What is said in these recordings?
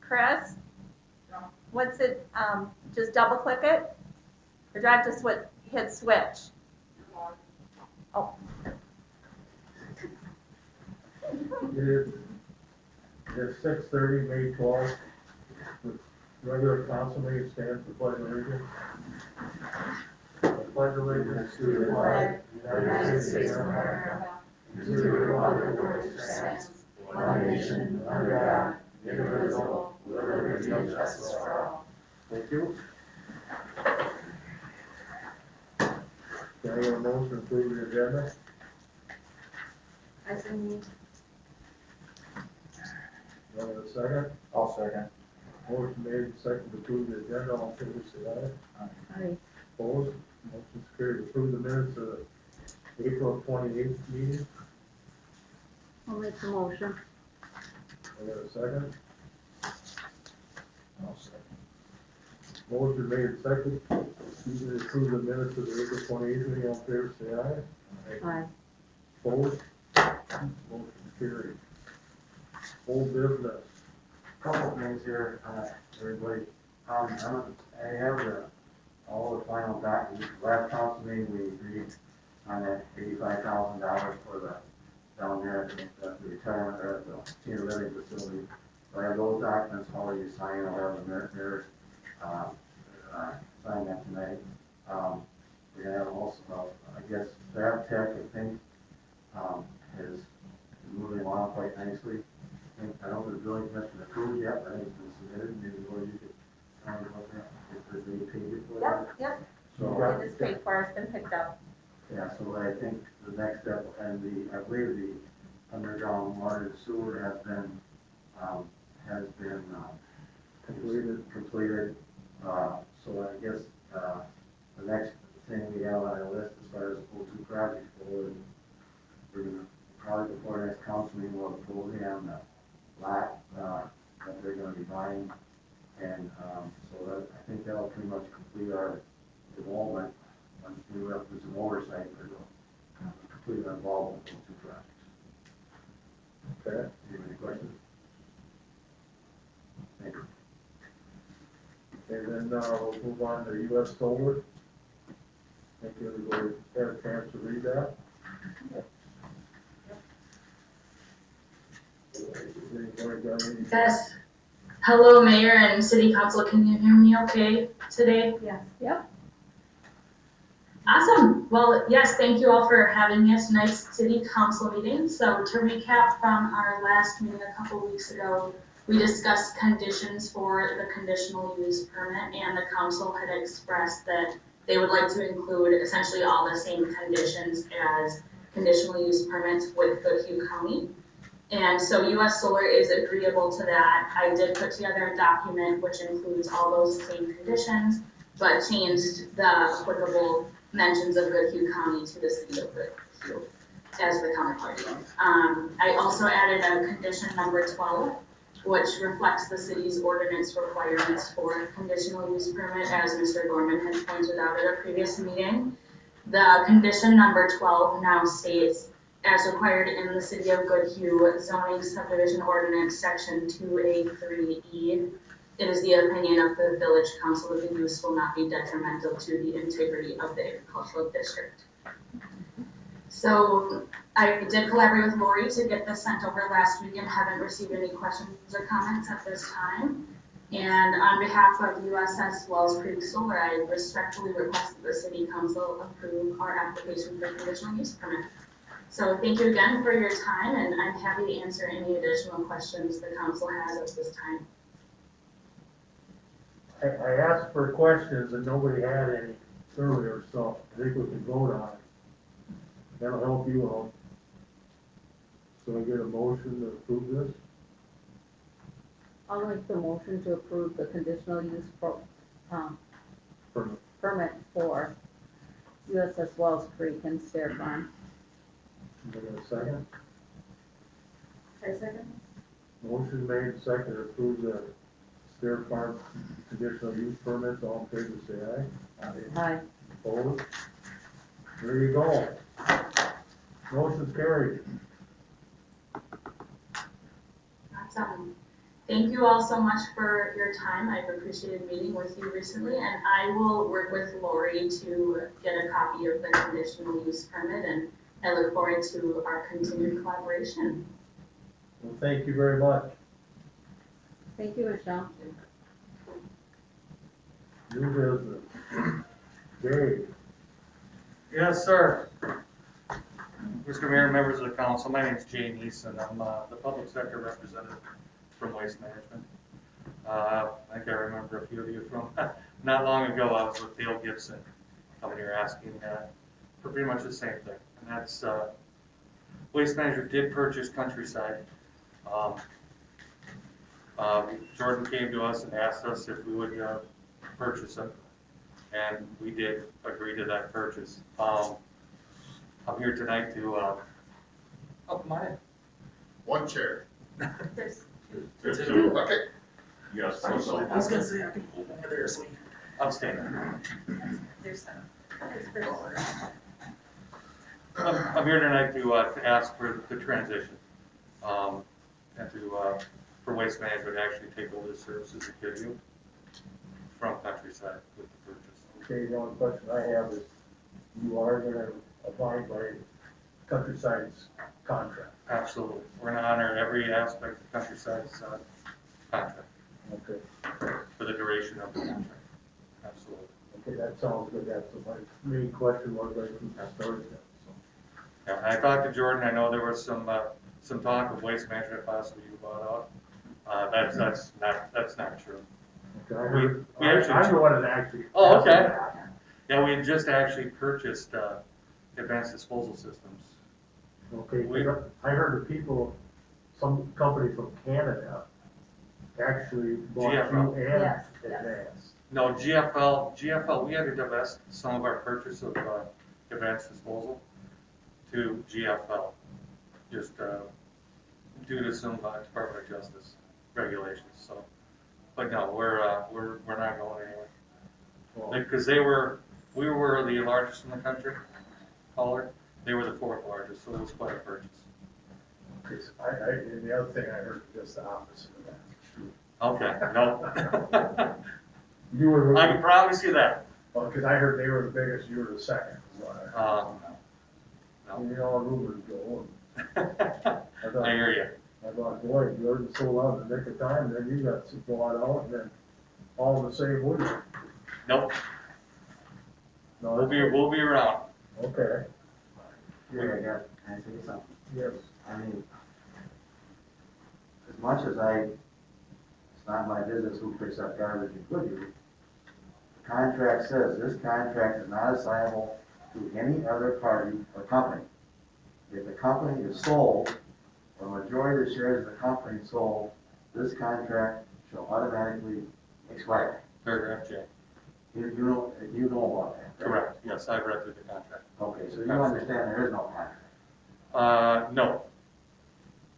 Chris? What's it, just double click it? Or do I have to hit switch? Oh. It is 6:30, May 12th. The regular council meeting stands for pledge of allegiance. I pledge allegiance to the flag of the United States of America, and to the republic for which it stands, one nation, under God, indivisible, with liberty and justice for all. Thank you. Can I get a motion to approve the agenda? I see. Do I have a second? I'll second. Motion made, second to approve the agenda, all in favor say aye. Aye. Opposed? Motion's carried. Approve the minutes of April 28th meeting. I'll make the motion. I got a second. I'll second. Motion made, second to approve the minutes of the April 28th meeting, all in favor say aye. Aye. Opposed? Motion carried. Old business. Couple things here, everybody. I have all the final documents. Last council meeting, we agreed on that $85,000 for the down there at the retirement or at the senior living facility. So I have those documents already signed. I'll have the mayor sign that tonight. We're gonna have also, I guess, Fab Tech, I think, is moving along quite nicely. I don't know if the building commission approved yet, but I think it's been submitted. Maybe Lori, you could comment about that, if they paid it for that. Yep. So, It is paid for, it's been picked up. yeah, so I think the next step, and I believe the underground water and sewer has been completed. So I guess, the next thing we have on our list as far as O2 projects go, we're gonna probably before next council meeting, we'll have a program that lot that they're going to be buying, and so that, I think that'll pretty much complete our development. We will have to do some oversight, but it'll complete our involvement in two projects. Okay. Do you have any questions? Thank you. And then we'll move on to U.S. Solar. I think everybody had a chance to read that. Yes. Hello, Mayor and City Council. Can you hear me okay today? Yes. Yep. Awesome. Well, yes, thank you all for having me at tonight's City Council meeting. So to recap from our last meeting a couple weeks ago, we discussed conditions for the conditional use permit, and the council had expressed that they would like to include essentially all the same conditions as conditional use permits with Goodhue County. And so U.S. Solar is agreeable to that. I did put together a document which includes all those same conditions, but changed the applicable mentions of Goodhue County to the city of Goodhue as the counterparty. I also added a condition number 12, which reflects the city's ordinance requirements for a conditional use permit, as Mr. Gorman had pointed out at a previous meeting. The condition number 12 now states, as required in the City of Goodhue zoning subdivision ordinance section 2A3E, it is the opinion of the village council that the use will not be detrimental to the integrity of the agricultural district. So I did collaborate with Lori to get this sent over last week and haven't received any questions or comments at this time. And on behalf of USS Wells Creek Solar, I respectfully request that the City Council approve our application for conditional use permit. So thank you again for your time, and I'm happy to answer any additional questions the council has at this time. I asked for questions and nobody had any earlier, so I think we can vote on it. That'll help you out. So I get a motion to approve this? I'll make the motion to approve the conditional use permit for USS Wells Creek and Stair Farm. Can I get a second? I second. Motion made, second to approve the Stair Farm conditional use permits. All in favor say aye. Aye. Opposed? There you go. Motion's carried. Awesome. Thank you all so much for your time. I've appreciated meeting with you recently, and I will work with Lori to get a copy of the conditional use permit, and I look forward to our continued collaboration. Well, thank you very much. Thank you, Michelle. New business. Dave. Yes, sir. Mr. Mayor, members of the council, my name is Jay Neeson. I'm the public sector representative from Waste Management. I think I remember a few of you from not long ago. I was with Dale Gibson coming here asking for pretty much the same thing. And that's Waste Management did purchase Countryside. Jordan came to us and asked us if we would purchase it, and we did agree to that purchase. I'm here tonight to, oh, come on in. One chair. There's Two. Okay. Yes. I was gonna say, I can hold over there, so I'm standing. there's some. I'm here tonight to ask for the transition, and for Waste Management to actually take over the services of Goodhue from Countryside with the purchase. Okay, the only question I have is, you are gonna abide by Countryside's contract? Absolutely. We're gonna honor every aspect of Countryside's contract Okay, for the duration of the contract. Absolutely. okay, that sounds good. That's my main question was right from the start. So. Yeah, I talked to Jordan. I know there was some talk of Waste Management possibly you bought out. That's not true. Okay, I heard, We actually- I'm the one that actually. Oh, okay. Yeah, we just actually purchased advanced disposal systems. Okay, I heard the people, some company from Canada actually bought you GFL. and Yes, yes. Advanced. No, GFL, we had to divest some of our purchase of advanced disposal to GFL, just due to some Department of Justice regulations. So, but no, we're not going anywhere Well, because we were the largest in the country, hauler. They were the fourth largest, so it was quite a purchase. because and the other thing I heard was just the opposite of that. Okay, no. You were, I can promise you that. because I heard they were the biggest, you were the second. Is what I heard. No. You know, rumors go on. I hear you. I thought, boy, Jordan sold out in the nick of time, then you got bought out, and then all in the same week. Nope, No, we'll be around. okay, Here, can I say something? yes. I mean, as much as it's not my business who picks up garbage in Goodhue, the contract says this contract is not assignable to any other party or company. If the company is sold, or the majority of the shares of the company sold, this contract shall automatically expire. Paragraph J. You know about that, right? Correct. Yes, I've read through the contract. Okay, so you understand there is no contract. No.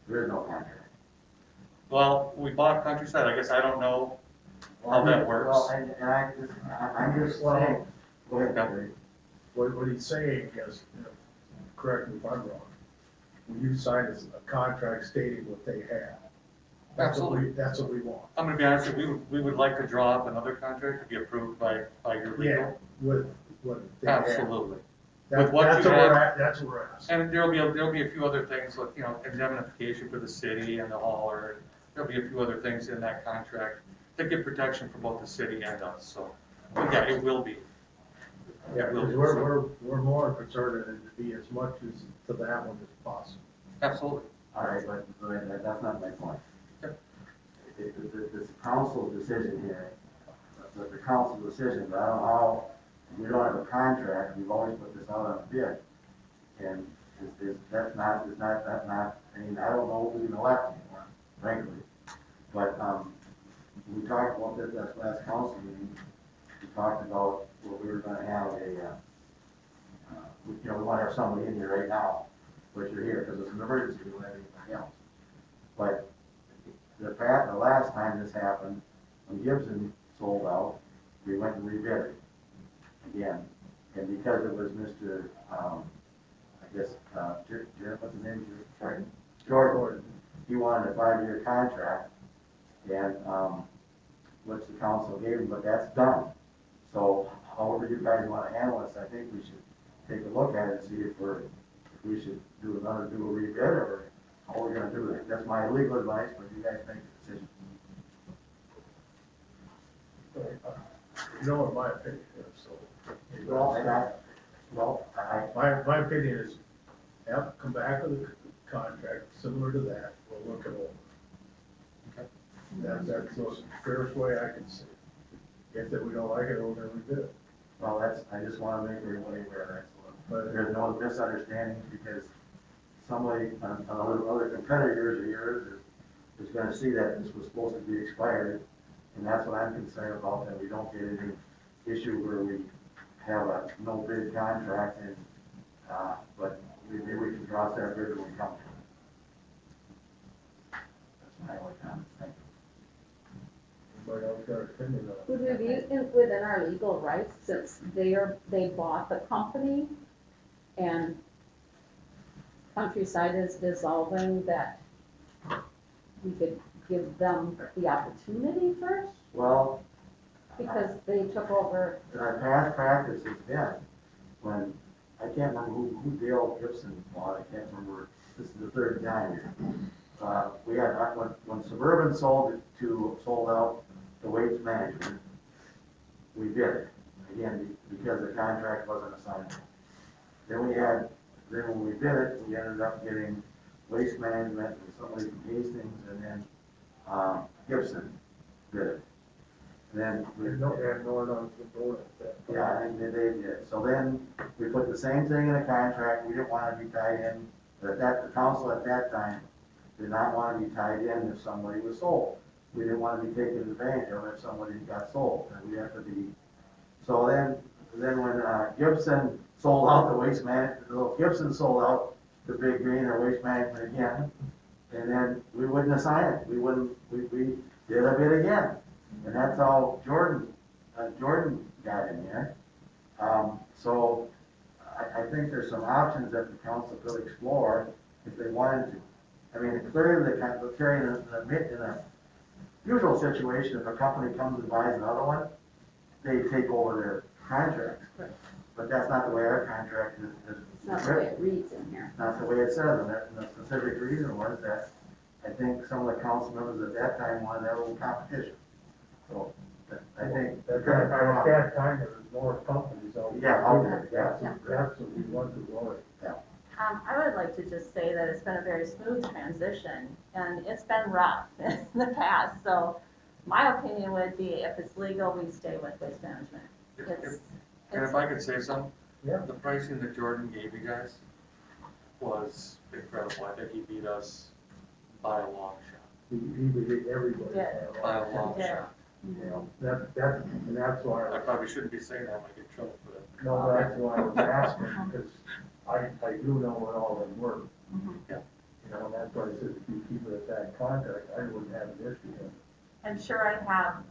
There is no contract. Well, we bought Countryside. I guess I don't know how that works. Well, and I'm just saying, go ahead, Gary. What he's saying is, correct me if I'm wrong, when you sign a contract stating what they have. Absolutely. That's what we want. I'm gonna be honest with you, we would like to draw up another contract to be approved by your Yeah, legal. with what they have. Absolutely. That- With what that's you what we're have. at, that's what we're asking. And there'll be a few other things, like, indemnification for the city and the hauler. There'll be a few other things in that contract that give protection for both the city and us, so, but yeah, it will be. Yeah, It will because be. we're more concerned in it to be as much as to that one as possible. Absolutely. All right, but that's not my point. Okay. It's the council's decision here, the council's decision, but I don't know how, we don't have a contract, we've always put this out on a bid. And that's not, I mean, I don't know who's gonna elect anymore, frankly. But, we talked about this at last council meeting, we talked about what we were gonna have we want to have somebody in here right now, but you're here because it's an emergency, we don't have anything else. But the last time this happened, when Gibson sold out, we went and rebid it again. And because it was Mr., I guess, what's his name? Jordan. He wanted a 5-year contract, and, which the council gave them, but that's done. So however you guys wanna handle this, I think we should take a look at it and see if we should do a rebid, or how we're gonna do that. That's my legal advice, but you guys make the decision. You know what my opinion is, so. My opinion is, come back with a contract similar to that, we'll look it over. Okay. That's the fairest way I can see it. If that we don't like it, we're gonna rebid it. Well, I just wanna make everybody aware But that there's no misunderstandings, because somebody, other competitors of yours is gonna see that this was supposed to be expired, and that's what I'm concerned about, that we don't get any issue where we have a no bid contract, and, but maybe we can cross that bridge when we come to it. That's my only comment, thank you. anybody else got an opinion on it? Would we be within our legal rights, since they bought the company and Countryside is dissolving, that we could give them the opportunity first? Well, Because they took over, our past practice has been, when, I can't remember who Dale Gibson bought, I can't remember, this is the third time here. We had, when Suburban sold out the Waste Management, we did it, again, because the contract wasn't assigned. Then when we did it, we ended up getting Waste Management and somebody from Hastings, and then, Gibson did it. Then we. And Norton's the board at that. Yeah, and they did. So then we put the same thing in the contract. We didn't want to be tied in, but the council at that time did not want to be tied in if somebody was sold. We didn't want to be taken advantage of if somebody got sold, and we have to be. So then when Gibson sold out the Waste Management, Gibson sold out the Big Green or Waste Management again, and then we wouldn't assign it. We did a bid again. And that's how Jordan got in here. So I think there's some options that the council could explore if they wanted to. I mean, clearly in a usual situation, if a company comes and buys another one, they take over their contracts. Right. But that's not the way our contract is. it's not the way it reads in here. Not the way it says, and the specific reason was that I think some of the council members at that time wanted to have a little competition. So, I think. At that time, there was more companies out there. Yeah, out there, yeah. That's what we want to avoid. I would like to just say that it's been a very smooth transition, and it's been rough in the past, so my opinion would be, if it's legal, we stay with Waste Management. And if I could say something? Yeah. The pricing that Jordan gave you guys was incredible. I think he beat us by a long shot. He would get everybody. Yeah. By a long Yeah. shot. You know, and that's why, I probably shouldn't be saying that, I might get in trouble for that. no, that's why I was asking, because I do know what all of them were. Yeah. You know, and that's why I said, if you keep it at that contract, I wouldn't have an issue with it. I'm sure I have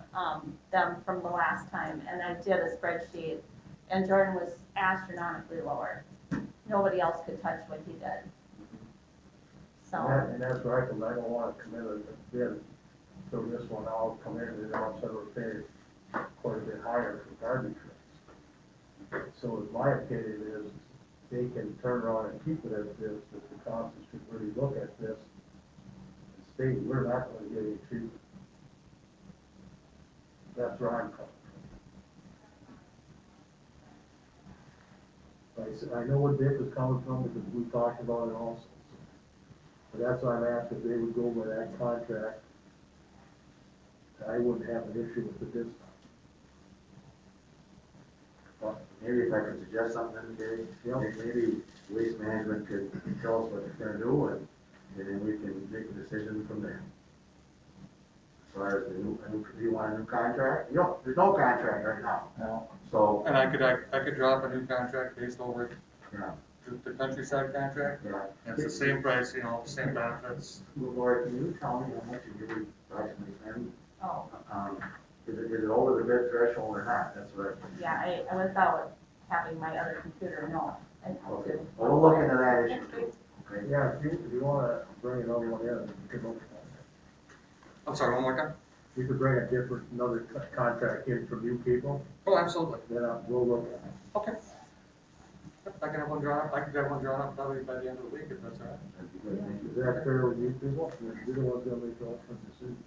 them from the last time, and I did a spreadsheet, and Jordan was astronomically lower. Nobody else could touch what he did. So, And that's right, because I don't want to commit a bid, so this one, I'll come in and then all of a sudden we're paying quite a bit higher for garbage rates. So my opinion is, they can turn around and keep it as this, that the council should really look at this and state, we're not going to get any cheaper. That's where I'm coming from. Like I said, I know where Dick is coming from, because we talked about it also. But that's why I'm asking if they would go by that contract. I wouldn't have an issue with it this time. Well, maybe if I could suggest something, Dave, maybe Waste Management could tell us what they're gonna do, and then we can make a decision from there. As far as do you want a new contract? There's no contract right now. Now, So, And I could drop a new contract based over yeah, the Countryside contract. yeah. It's the same price, same benefits. Lord, can you tell me how much you really approximately spend? oh, Is it over the bid threshold or not? That's what yeah, I without having my other computer, no. I have Okay, to. well, we'll look into that issue too. Okay. yeah, if you wanna bring another one in, you can look at I'm sorry, one more time? We could bring another contract in from you people, Oh, absolutely. then we'll look at it. Okay. Yep, I can have one drawn up, I can have one drawn up probably by the end of the week, if that's all right. That'd be good, thank Is you. that fair with you people? You're the ones gonna make the ultimate decision.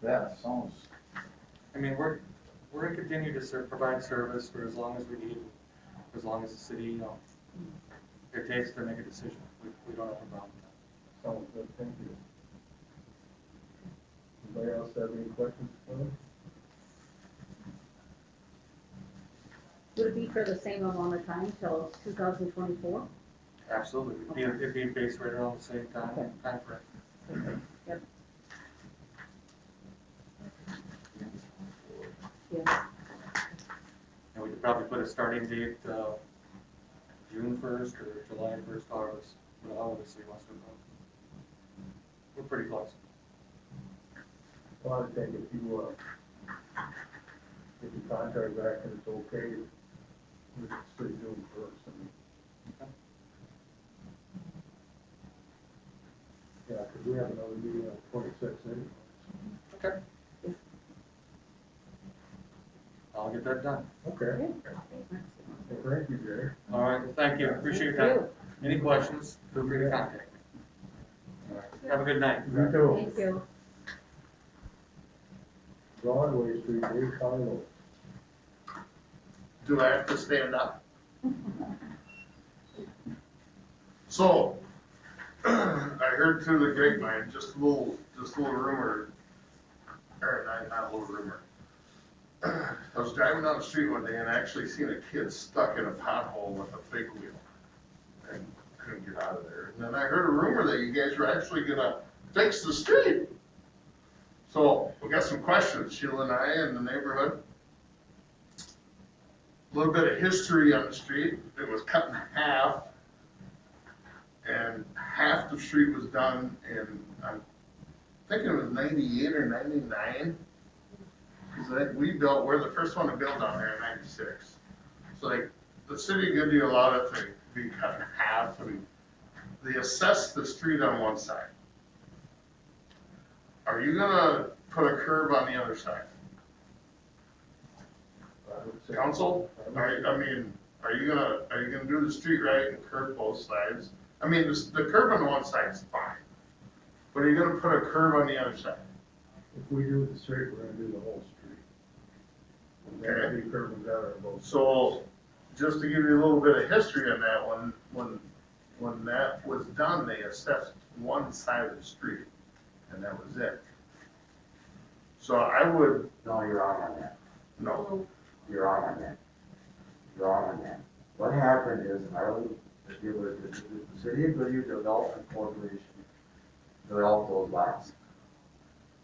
That sounds, I mean, we're gonna continue to provide service for as long as we need, as long as the city, it takes to make a decision. We don't have a problem with that. Sounds good, thank you. Anybody else have any questions for them? Would it be for the same amount of time till 2024? Absolutely. It'd be based right around the same Okay. time frame. Yep. Yeah, And we could probably put a starting date, June 1st or July 1st, however the city wants to go. We're pretty close. Well, I think if you, get your contract back and it's okay, we can still do it first. Okay. Yeah, because we have another meeting on 26th anyway. Okay. I'll get that done. Okay. Well, thank you, Jerry. All right, well, thank you, appreciate your Thank time. Any questions, feel free to contact me. All right, have a good night. You too. thank you. Broadway Street, Dave Carlo. Do I have to stand up? So, I heard through the grapevine, just a little rumor, or not a little rumor. I was driving down the street one day and I actually seen a kid stuck in a pothole with a fake wheel and couldn't get out of there. And then I heard a rumor that you guys were actually gonna fix the street. So we got some questions, Sheila and I in the neighborhood. A little bit of history on the street. It was cut in half, and half the street was done in, I'm thinking it was 98 or 99. Because we're the first one to build down there in 96. So like, the city of Goodhue allowed it to be cut in half, and they assessed the street on one side. Are you gonna put a curb on the other side? I would say- Council, are you gonna do the street right and curb both sides? I mean, the curb on one side is fine, but are you gonna put a curb on the other side? If we do the street, we're gonna do the whole street. And Okay. that'll be curb and gutter on both. So, just to give you a little bit of history on that one, when that was done, they assessed one side of the street, and that was it. So I would, No, you're wrong on that. no, You're wrong on that. You're wrong on that. What happened is, it was the City of Goodhue Development Corporation developed those lots.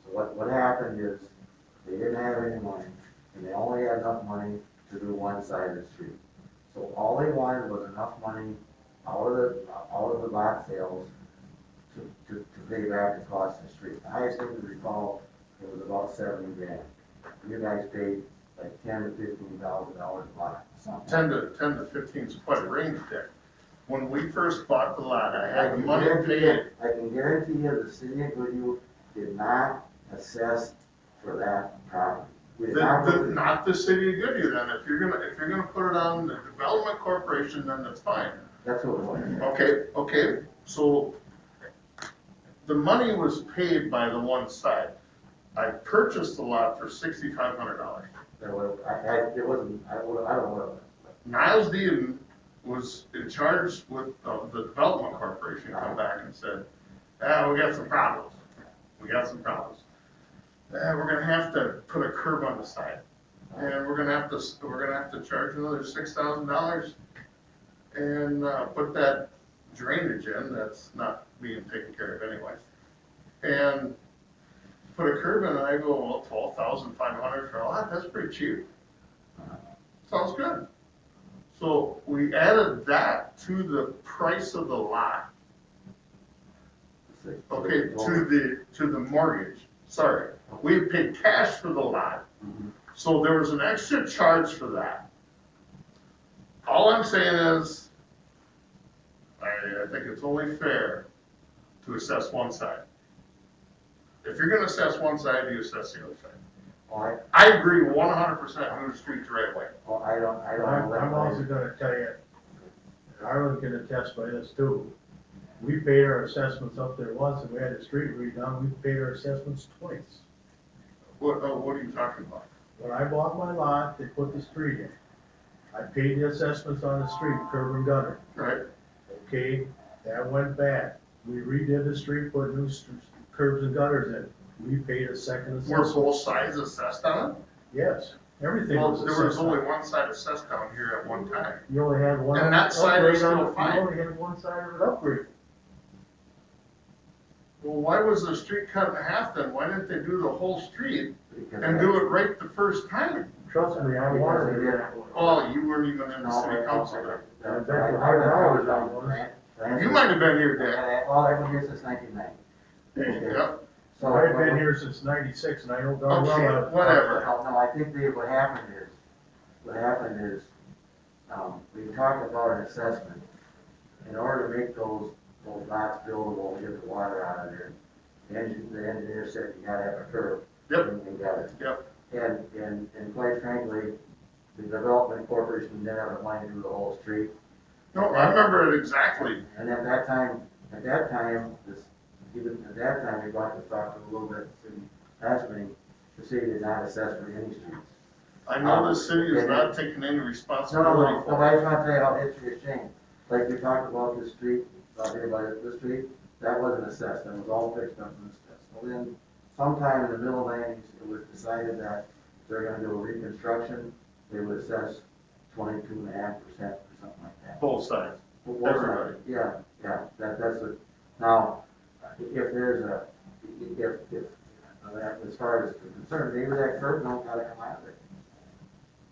So what happened is, they didn't have any money, and they only had enough money to do one side of the street. So all they wanted was enough money out of the lot sales to pay back the cost of the street. I seem to recall it was about 70 grand. You guys paid like $10,000 to $15,000 a lot. 10 to 15 is quite a range there. When we first bought the lot, I had the money paid. I can guarantee you the City of Goodhue did not assess for that property. We did not put it- Not the city of Goodhue then, if you're gonna put it on the development corporation, then that's fine. That's what it was. Okay, so the money was paid by the one side. I purchased the lot for $6,500. It wasn't, I don't know. Niles Dean was in charge with the development corporation, come back and said, we got some problems. We're gonna have to put a curb on the side. And we're gonna have to charge another $6,000 and, put that drainage in that's not being taken care of anyway. And put a curb in, and I go, well, 12,500 for a lot, that's pretty cheap. Sounds good. So we added that to the price of the lot, okay, to the mortgage, sorry. We paid cash for the lot, so there was an extra charge for that. All I'm saying is, I think it's only fair to assess one side. If you're gonna assess one side, you assess the other side. Well, I agree 100% do the streets the right way. I don't know that. I'm also gonna tell you, Harlan can attest by this too. We paid our assessments up there once and we had the street redone, we paid our assessments twice. What are you talking about? When I bought my lot, they put the street in. I paid the assessments on the street, curb and gutter. Right? Okay, that went bad. We redid the street, put new curbs and gutters in. We paid a second Were assessment. both sides assessed on it? Yes, everything Well, was there was assessed. only one side assessed down here at one time. You only had one. And that side upgrade is still on- fine. You only had one side of it upgrade. Well, why was the street cut in half then? Why didn't they do the whole street Because and do it right the first time? Trust me, I wanted it that way. Oh, you weren't even in the No, city council then. I was on. You might have been here, Dick. Well, I've been here since 1990. Yep. So I've been here since '96 and I know darn well. Okay, I was- whatever. No, I think what happened is, we talked about an assessment. In order to make those lots buildable, and get the water out of there, the engineer said you gotta have a curb. Yep. And got it. Yep. And quite frankly, the development corporation didn't have the money to do the whole street. No, I remember it exactly. And at that time, we wanted to talk to a little bit, city last meeting, the city did not assess for any streets. I know the city is not taking any No, responsibility I for it. just want to tell you how history has changed. Like we talked about the street, out here by the street, that wasn't assessed, that was all fixed up and assessed. Well, then, sometime in the middle nineties, it was decided that they're gonna do a reconstruction, they would assess 22.5% or something like that. Both sides. Both sides. Everybody. Yeah, that's it. Now, if there's as far as the concern, maybe that curb don't gotta come out of it.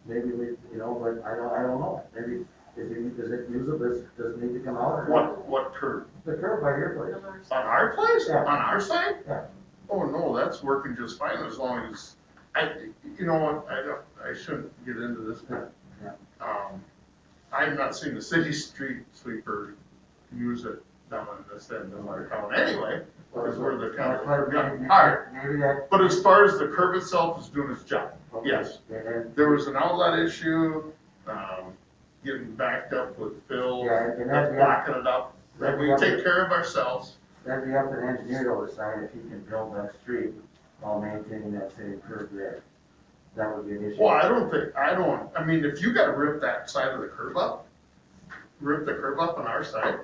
Maybe but I don't know. Maybe, is it usable, does it need to come out or not? What curb? The curb by your place. On our place? Yeah. On our side? Yeah. Oh, no, that's working just fine as long as, you know what, I shouldn't get into this, but, Yeah. I've not seen the city street sweeper use it down in this end of our town anyway, because we're the kind of, alright. Maybe that. But as far as the curb itself is doing its job, yes. And There was an outlet issue, getting backed up with fill, Yeah, and that's that's- blocking it up, that we take care of ourselves. that'd be up to the engineer to decide if he can build that street while maintaining that same curb there. That would be an issue. Well, I mean, if you gotta rip that side of the curb up, rip the curb up on our side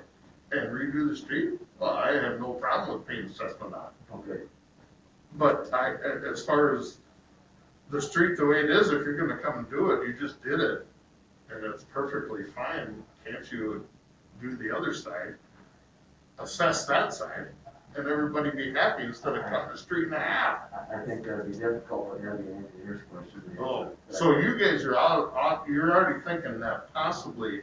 and redo the street, well, I have no problem with paying assessment on it. Okay. But as far as the street the way it is, if you're gonna come and do it, you just did it, and it's perfectly fine, can't you do the other side? Assess that side, and everybody be happy instead of cutting the street in half. I think that'd be difficult, but that'd be an engineer's question. Oh, so you guys are you're already thinking that possibly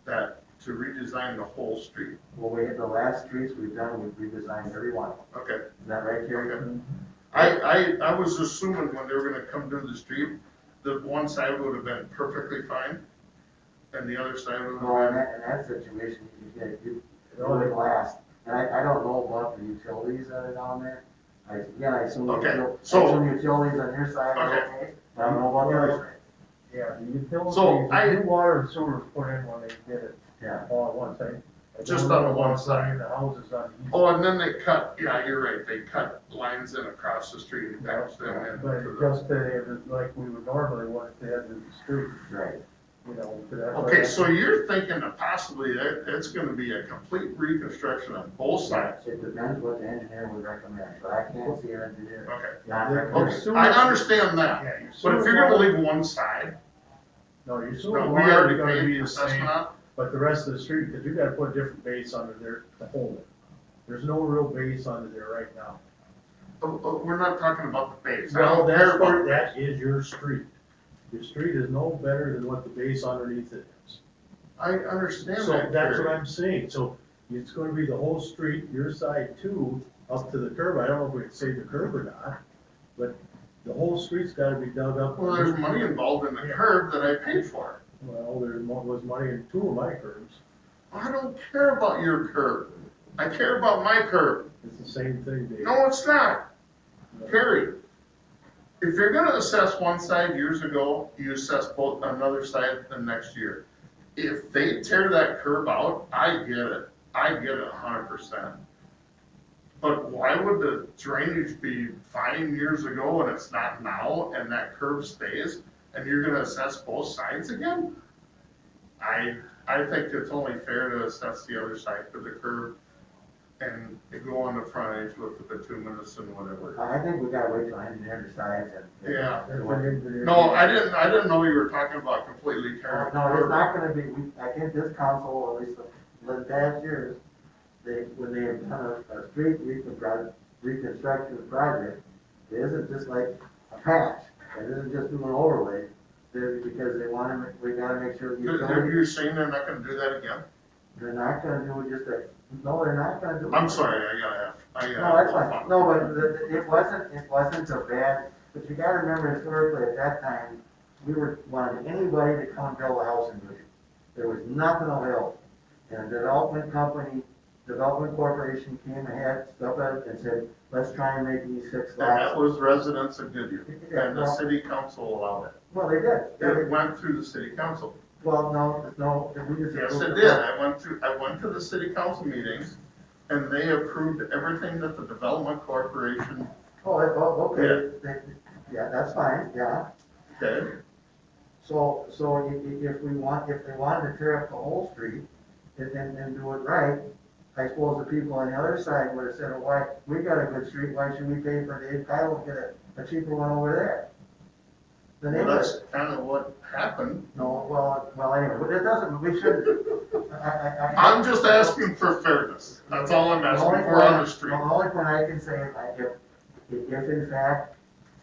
that to redesign the whole street. Well, the last streets we've done, we've redesigned every one. Okay. Is that right, Terry? Okay. I was assuming when they were gonna come do the street, that one side would have been perfectly fine, and the other side would Well, in have that situation, you would last. And I don't know about the utilities that are down there. I assume Okay, utilities so- on your side are Okay. okay, but I don't know about the other side. Yeah, the utilities, So the new water and sewer was put in when they did it Yeah. all at one time. Just on the one side. The houses on the east. Oh, and then they cut, yeah, you're right, they cut lines in across the street and patched them in. But to it the- just, it was like we would normally want to have the street, Right. you know. that's why Okay, I- so you're thinking that possibly it's gonna be a complete reconstruction on both sides? It depends what the engineer would recommend, but I can't see an engineer Okay, not Yeah, recommending. sewer- I understand that, Yeah, your but if sewer you're gonna water- leave one side, No, your sewer no, we water already is gonna paid be the the same, assessment on, but the rest of the street, because you gotta put a different base under there to hold it. There's no real base under there right now. we're not talking about the base. I Well, don't care that's about where, the that base. is your street. Your street is no better than what the base underneath it is. I understand So that, that's what Terry. I'm saying, so it's gonna be the whole street, your side too, up to the curb, I don't know if we can say the curb or not, but the whole street's gotta be dug up. Well, there's money involved in the curb that I paid for. Well, was money in two of my curbs, I don't care about your curb. I care about my curb. it's the same thing, Dave. No, it's not. Period. If you're gonna assess one side years ago, you assess both, another side the next year. If they tear that curb out, I get it 100%. But why would the drainage be fine years ago and it's not now, and that curb stays, and you're gonna assess both sides again? I think it's only fair to assess the other side for the curb and go on the front edge with the bituminous and whatever. I think we gotta wait till engineer decides and. Yeah. and No, I didn't know you were talking about completely tearing. No, it's not gonna be, I think this council, at least the past years, when they have done a street reconstruction project, it isn't just like a patch, it isn't just doing overlay, because we gotta make sure. Have you seen they're not gonna do that again? They're not gonna do just a, no, they're not gonna do it. I'm sorry, I gotta No, that's fine, no, but it wasn't so bad, but you gotta remember historically, at that time, we were wanting anybody to come and build a house in Goodhue. There was nothing available, and a development corporation came ahead, stuff it, and said, let's try and make these 6 And that lots. was residents of Goodhue, and the well- city council allowed it. Well, they did. It went through the city council. Well, no, we just. Yes, it did. I went to the city council meetings, and they approved everything that the development corporation, Okay, yeah, that's fine, yeah. okay? So if they wanted to tear up the whole street and do it right, I suppose the people on the other side would have said, well, why, we got a good street, why should we pay for the title and get a cheaper one over there? The Well, neighbors, that's kind of what happened. no, well, anyway, but it doesn't, we shouldn't. I'm just asking for fairness. That's all I'm asking for on the street. The only point I can say is that if in fact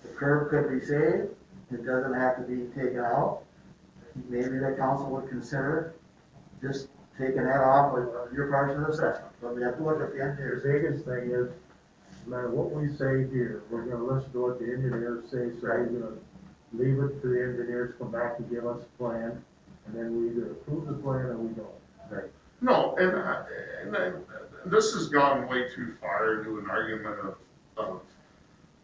the curb could be saved, it doesn't have to be taken out, maybe the council would consider just taking that off with your partial assessment. But we have to look at the The engineers. biggest thing is, no matter what we say here, we're gonna listen to what the engineers say, so we're gonna leave it to the engineers to come back and give us a plan, and then we either approve the plan or we don't. Right. No, this has gone way too far into an argument of,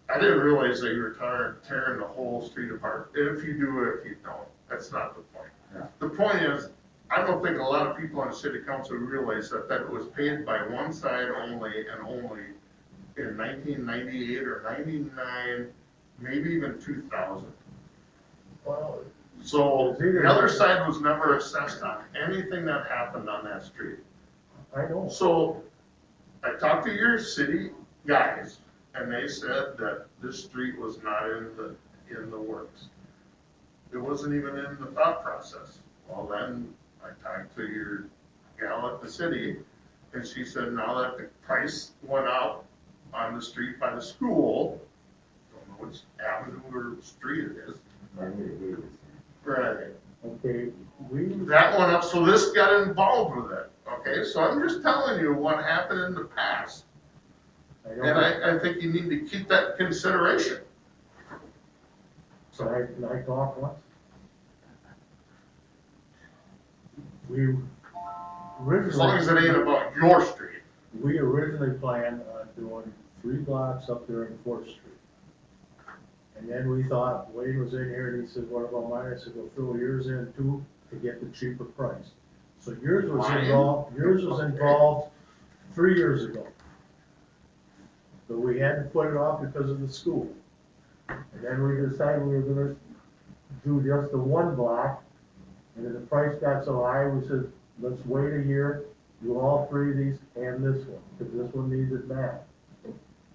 I didn't realize that you were tearing the whole street apart. If you do it, if you don't, that's not the point. Yeah. The point is, I don't think a lot of people on the city council realize that it was paid by one side only and only in 1998 or 99, maybe even 2000. Well, So the other side was never assessed on anything that happened on that street. I don't. So I talked to your city guys, and they said that this street was not in the works. It wasn't even in the thought process. Well, then I talked to your gal at the city, and she said now that the price went up on the street by the school, don't know which avenue or street it is. Right. Okay, That went up, so this got involved with it, okay? So I'm just telling you what happened in the past. I And don't, I think you need to keep that in consideration. so can I talk once? We As long as it originally, ain't about your street. we originally planned on doing 3 blocks up there in 4th Street. And then we thought, Wade was in here and he said, what about mine? I said, well, throw yours in too, to get the cheaper price. So yours was Mine? involved 3 years ago. But we had to put it off because of the school. And then we decided we were gonna do just the 1 block. And then the price got so high, we said, let's wait a year, do all 3 of these and this one, because this one needs it back.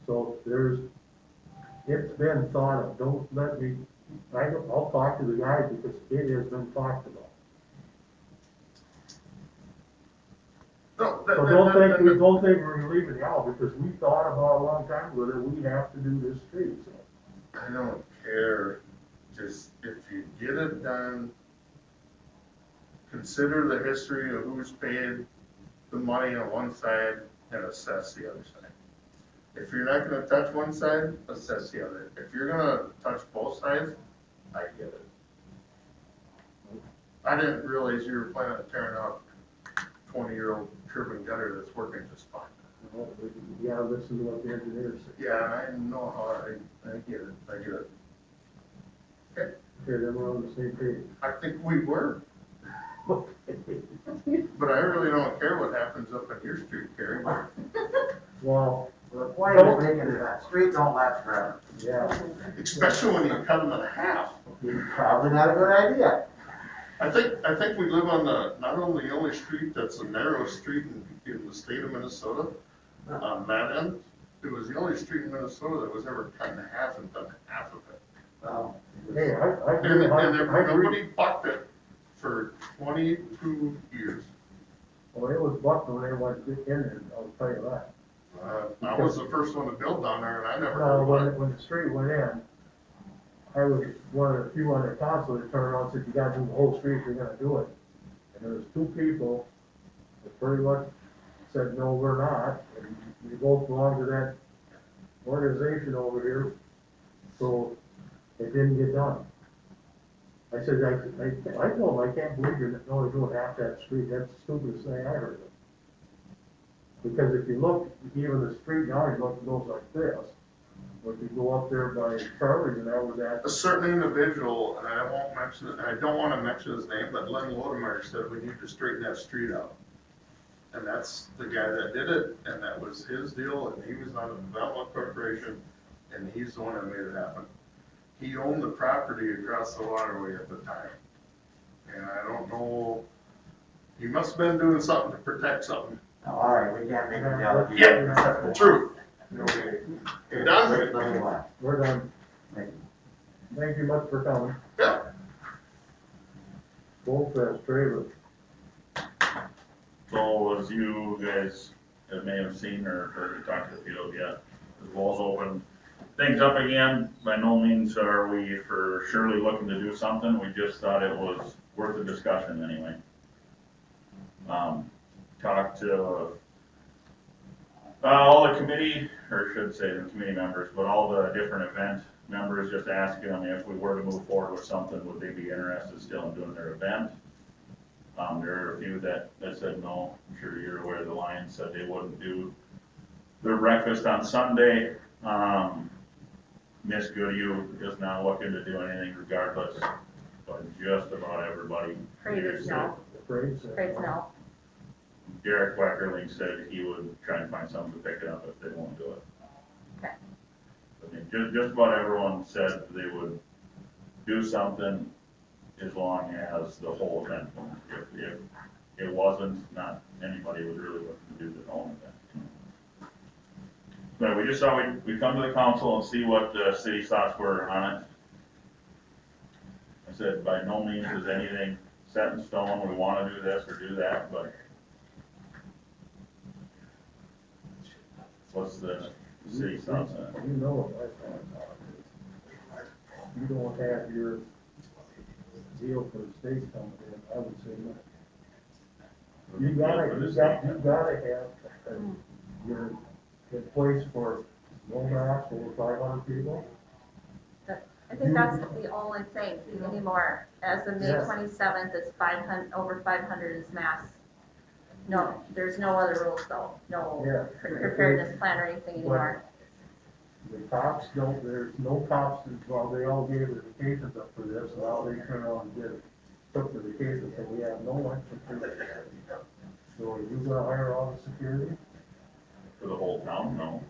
So it's been thought of, don't let me, I'll talk to the guys because it has been talked about. No, So don't think we're gonna leave it out, because we thought about a long time ago that we have to do this street, so. I don't care. Just if you get it done, consider the history of who's paid the money on one side and assess the other side. If you're not gonna touch one side, assess the other. If you're gonna touch both sides, I get it. I didn't realize you were planning on tearing out 20-year-old curb and gutter that's working just fine. Well, you gotta listen to what the engineers say. Yeah, I know how, I get it, I get it. Okay, then we're on the same page. I think we were, but I really don't care what happens up on your street, Gary. Well, The point is making that street don't last forever. yeah, Especially when you cut them in half. Probably not a good idea. I think we live on not only the only street that's a narrow street in the state of Minnesota, on that end, it was the only street in Minnesota that was ever cut in half and done half of it. Well, hey, I And agree. nobody bucked it for 22 years. Well, it was bucked when they went in there, I'll tell you that. I was the first one to build down there, and I never No, heard about it. when the street went in, I was one of the few on the council that turned around and said, you gotta do the whole street if you're gonna do it. And there was two people that pretty much said, no, we're not, and we both belong to that organization over here, so it didn't get done. I said, I told them, I can't believe you're only doing half that street, that's the stupidest thing I heard of. Because if you look, even the street now, it goes like this. But if you go up there by Charlie's and that was that. A certain individual, and I don't want to mention his name, but Len Lodemeyer said we need to straighten that street out. And that's the guy that did it, and that was his deal, and he was on the development corporation, and he's the one that made it happen. He owned the property across the waterway at the time. And I don't know, he must have been doing something to protect something. all right, we can't make a deal. Yeah, true. You're Done? We're done. Thank you much for coming. Yeah. Both trailer. So as you guys may have seen or heard me talk to the field yet, the wall's open. Things up again, by no means are we for surely looking to do something, we just thought it was worth a discussion anyway. Talked to all the committee, or should say the committee members, but all the different event members, just asking them if we were to move forward with something, would they be interested still in doing their event? There are a few that said no. I'm sure you're aware the Lions said they wouldn't do their breakfast on Sunday. Miss Goodhue is not looking to do anything regardless, but just about everybody. Afraid is no. Afraid No. Derek Wackerling said he would try and find someone to pick it up if they won't do it. Okay. I mean, just about everyone said they would do something as long as the whole event went. If it wasn't, not anybody was really looking to do their own event. But we just thought we'd come to the council and see what the city's thoughts were on it. I said, by no means is anything set in stone, we want to do this or do that, but what's the city's thoughts on it? You know what my thoughts are. You don't have your deal for the state coming in, I would say no. You gotta have your place for no max over 500 people. I think that's the only thing anymore. As of May Yes. 27th, it's 500, over 500 is mass. No, there's no other rules though, no Yeah. preparedness plan or anything anymore. The cops don't, there's no cops, well, they all gave their vacations up for this, now they turn around and did it. Took the vacations, so we have no extra security. So are you gonna hire all the security? For the whole town, no.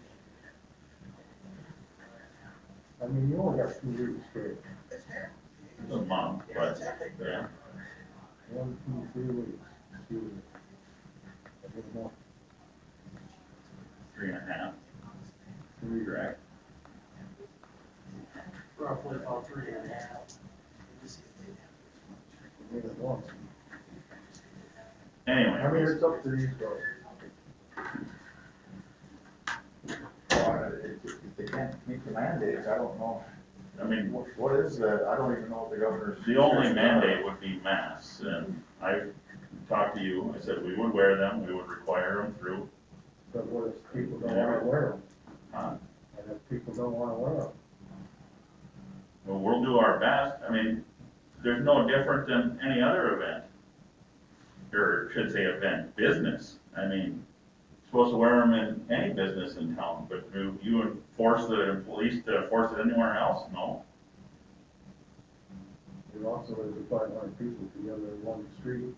I mean, you only got 2 weeks straight. It's a month, but, yeah. 1, 2, 3 weeks. Excuse me. I don't know. 3.5. Correct. Roughly about 3.5. Maybe once. Anyway. I mean, it's up to these guys. If they can't meet the mandates, I don't know. I mean, What is that? I don't even know what the governor's. the only mandate would be masks, and I talked to you, I said we would wear them, we would require them through. But what if people don't wanna wear them? Uh, And if people don't wanna wear them? Well, we'll do our best. I mean, there's no different than any other event. Or should say event, business. I mean, supposed to wear them in any business in town, but do you enforce the police to enforce it anywhere else? No. There also is a 500 people together in one street.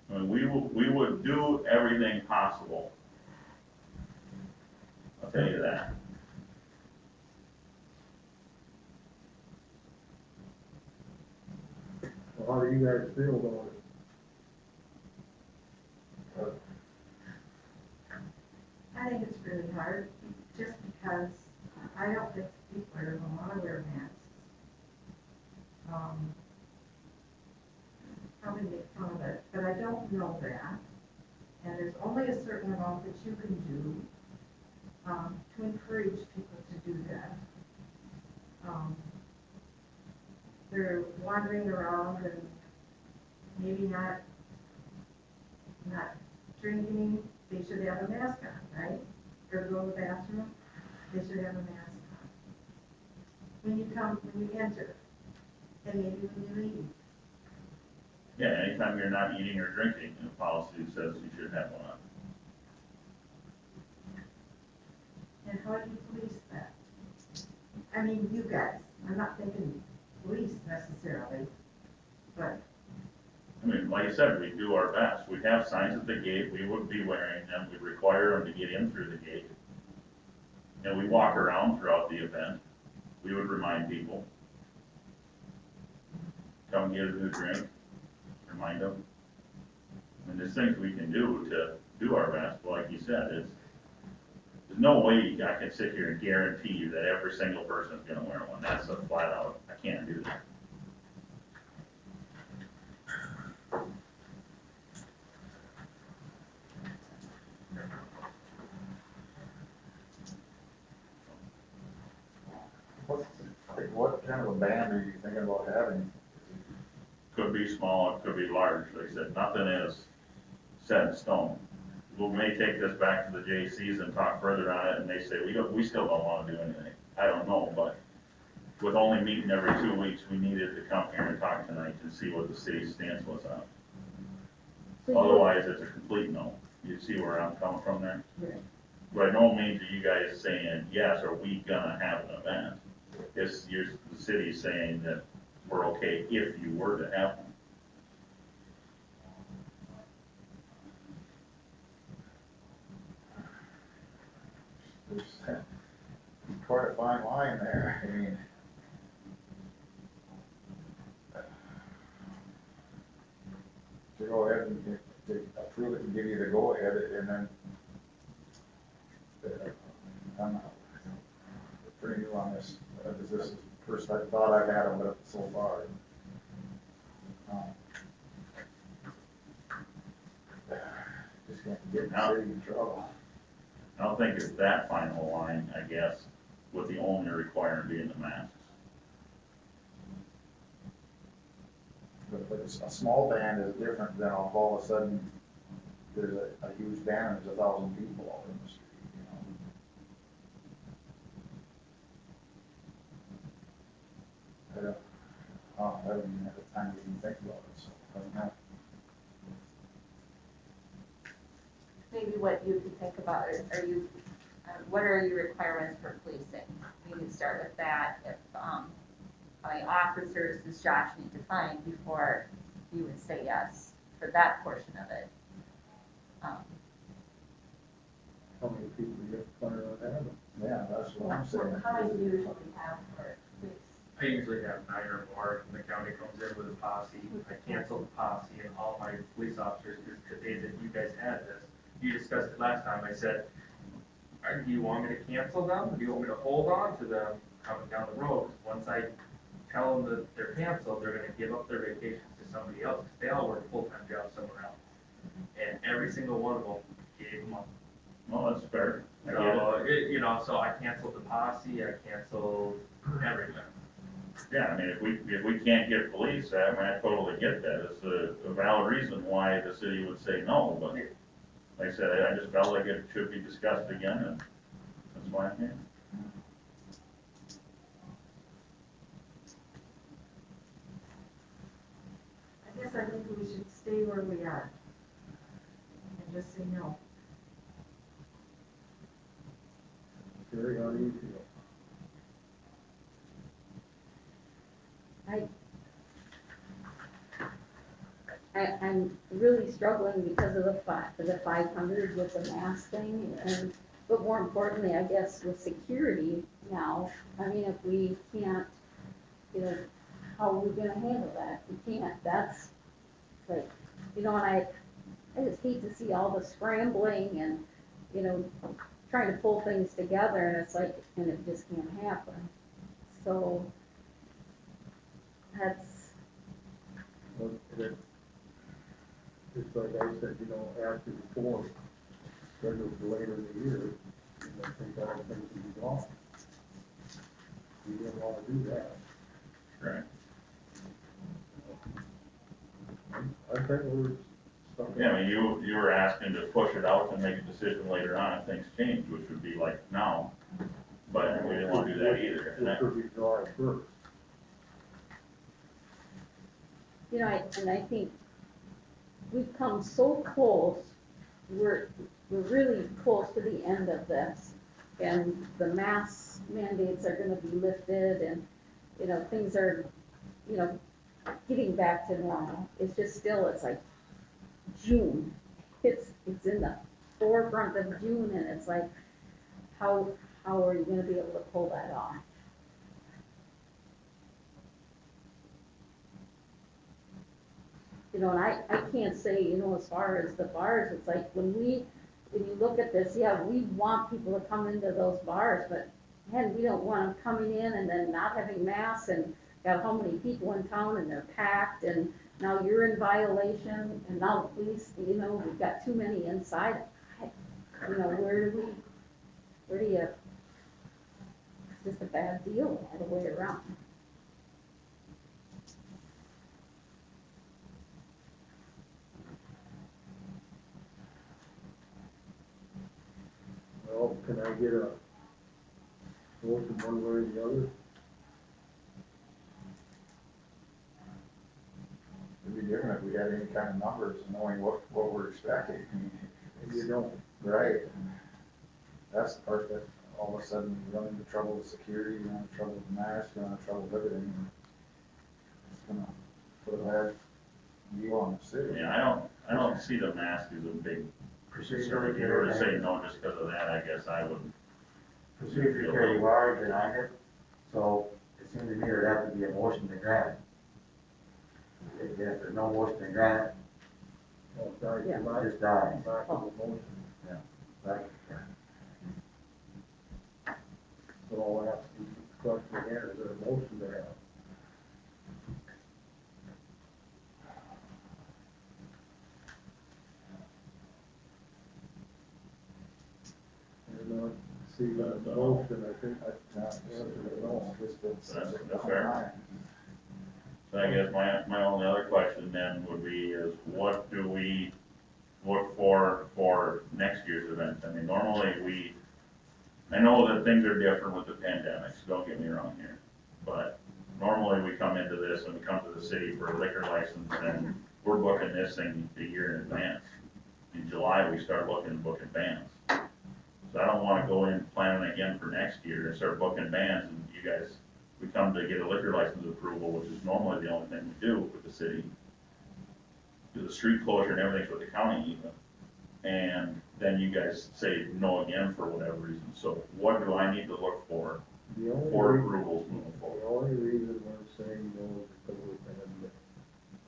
I mean, we would do everything possible. I'll tell you that. Well, how do you guys feel about it? I think it's really hard, just because I don't think people are gonna wanna wear masks. Probably make fun of it, but I don't know that. And there's only a certain amount that you can do, to encourage people to do that. They're wandering around and maybe not drinking, they should have a mask on, right? Or go to the bathroom, they should have a mask on. When you enter, and maybe when you leave. Yeah, anytime you're not eating or drinking, the policy says you should have one on. And how do you police that? I mean, you guys, I'm not thinking police necessarily, but. I mean, like I said, we do our best. We have signs at the gate, we would be wearing them, we require them to get in through the gate. And we walk around throughout the event, we would remind people. Come get a new drink, remind them. And there's things we can do to do our best, but like you said, there's no way I can sit here and guarantee you that every single person is gonna wear one. That's a flat out, I can't do that. What kind of a band are you thinking about having? Could be small, it could be large, like I said, nothing is set in stone. We may take this back to the JCs and talk further on it, and they say, we still don't wanna do anything. I don't know, but with only meeting every 2 weeks, we needed to come here and talk tonight and see what the city's stance was on it. So Otherwise, it's a complete no. You see where I'm coming from there? Right. By no means are you guys saying, yes, are we gonna have an event? It's, the city's saying that we're okay if you were to have one. There's quite a fine line there, I mean. To go ahead and to approve it and give you the go-ahead, and then, I'm not pretty new on this, this is the first thought I've had of it so far. Just gonna get the city in trouble. I don't think it's that final line, I guess, with the only requirement being the masks. But a small band is different than all of a sudden, there's a huge band, there's 1,000 people all in the street, you know? I don't even have the time to even think about it, so I don't know. Maybe what you could think about is, what are your requirements for policing? You can start with that, if, how many officers does Josh need to find before you would say yes for that portion of it? How many people do you plan on having? Yeah, that's what I'm saying. How many do you usually have for police? I usually have 9 or more, and the county comes in with a posse. I cancel the posse and all my police officers, because today that you guys had this, you discussed it last time, I said, do you want me to cancel them, or do you want me to hold on to them coming down the road? Once I tell them that they're canceled, they're gonna give up their vacations to somebody else, because they all work full-time jobs somewhere else. And every single one of them gave them up. Well, that's fair. I get it. So, so I canceled the posse, I canceled everything. Yeah, I mean, if we can't get police, I mean, I totally get that. It's a valid reason why the city would say no, but like I said, I just felt like it should be discussed again, and that's why I'm here. I guess I think we should stay where we are and just say no. Sherry, how do you feel? I'm really struggling because of the 500 with the mask thing, and, but more importantly, I guess, with security now. I mean, if we can't, how are we gonna handle that? We can't, that's, like, and I just hate to see all the scrambling and, trying to pull things together, and it's like, and it just can't happen. So, that's, Well, just like I said, after the 4th, scheduled for later in the year, and I think all things will be gone. We didn't wanna do that. Right. I think we're stuck. Yeah, I mean, you were asking to push it out and make a decision later on if things change, which would be like now, but we didn't want to do that either. Which would be July 1st. and I think we've come so close, we're really close to the end of this. And the mask mandates are gonna be lifted and, things are, getting back to normal. It's just still, it's like June. It's in the forefront of June and it's like, how are you gonna be able to pull that off? And I can't say, as far as the bars, it's like when you look at this, yeah, we want people to come into those bars, but man, we don't want them coming in and then not having masks and got how many people in town and they're packed and now you're in violation and now the police, we've got too many inside. Where do you, it's just a bad deal all the way around. Well, can I get a motion one way or the other? It'd be different if we had any kind of numbers, knowing what we're expecting. And you don't. Right. That's the part that all of a sudden you run into trouble with security, you run into trouble with masks, you run into trouble with everything. It's gonna put a bad deal on the city. Yeah, I don't see the mask as a big concern. If you were to say no just because of that, I guess I would. Procedure carry large and under, so it seems to me there'd have to be a motion to grant. If there's no motion to grant, Well, die, Yeah. just die. back to the motion. Like, So I'll ask the question again, is there a motion to have? And, see, the motion, I think, That's fair. So I guess my only other question then would be is what do we look for next year's event? I mean, normally I know that things are different with the pandemic, so don't get me wrong here. But normally we come into this and we come to the city for a liquor license and we're booking this thing a year in advance. In July, we start looking to book bands. So I don't wanna go in planning again for next year and start booking bands and you guys, we come to get a liquor license approval, which is normally the only thing we do with the city. Do the street closure and everything's with the county even. And then you guys say no again for whatever reason. So what do I need to look for approvals moving forward? The only reason we're saying no is because of the pandemic.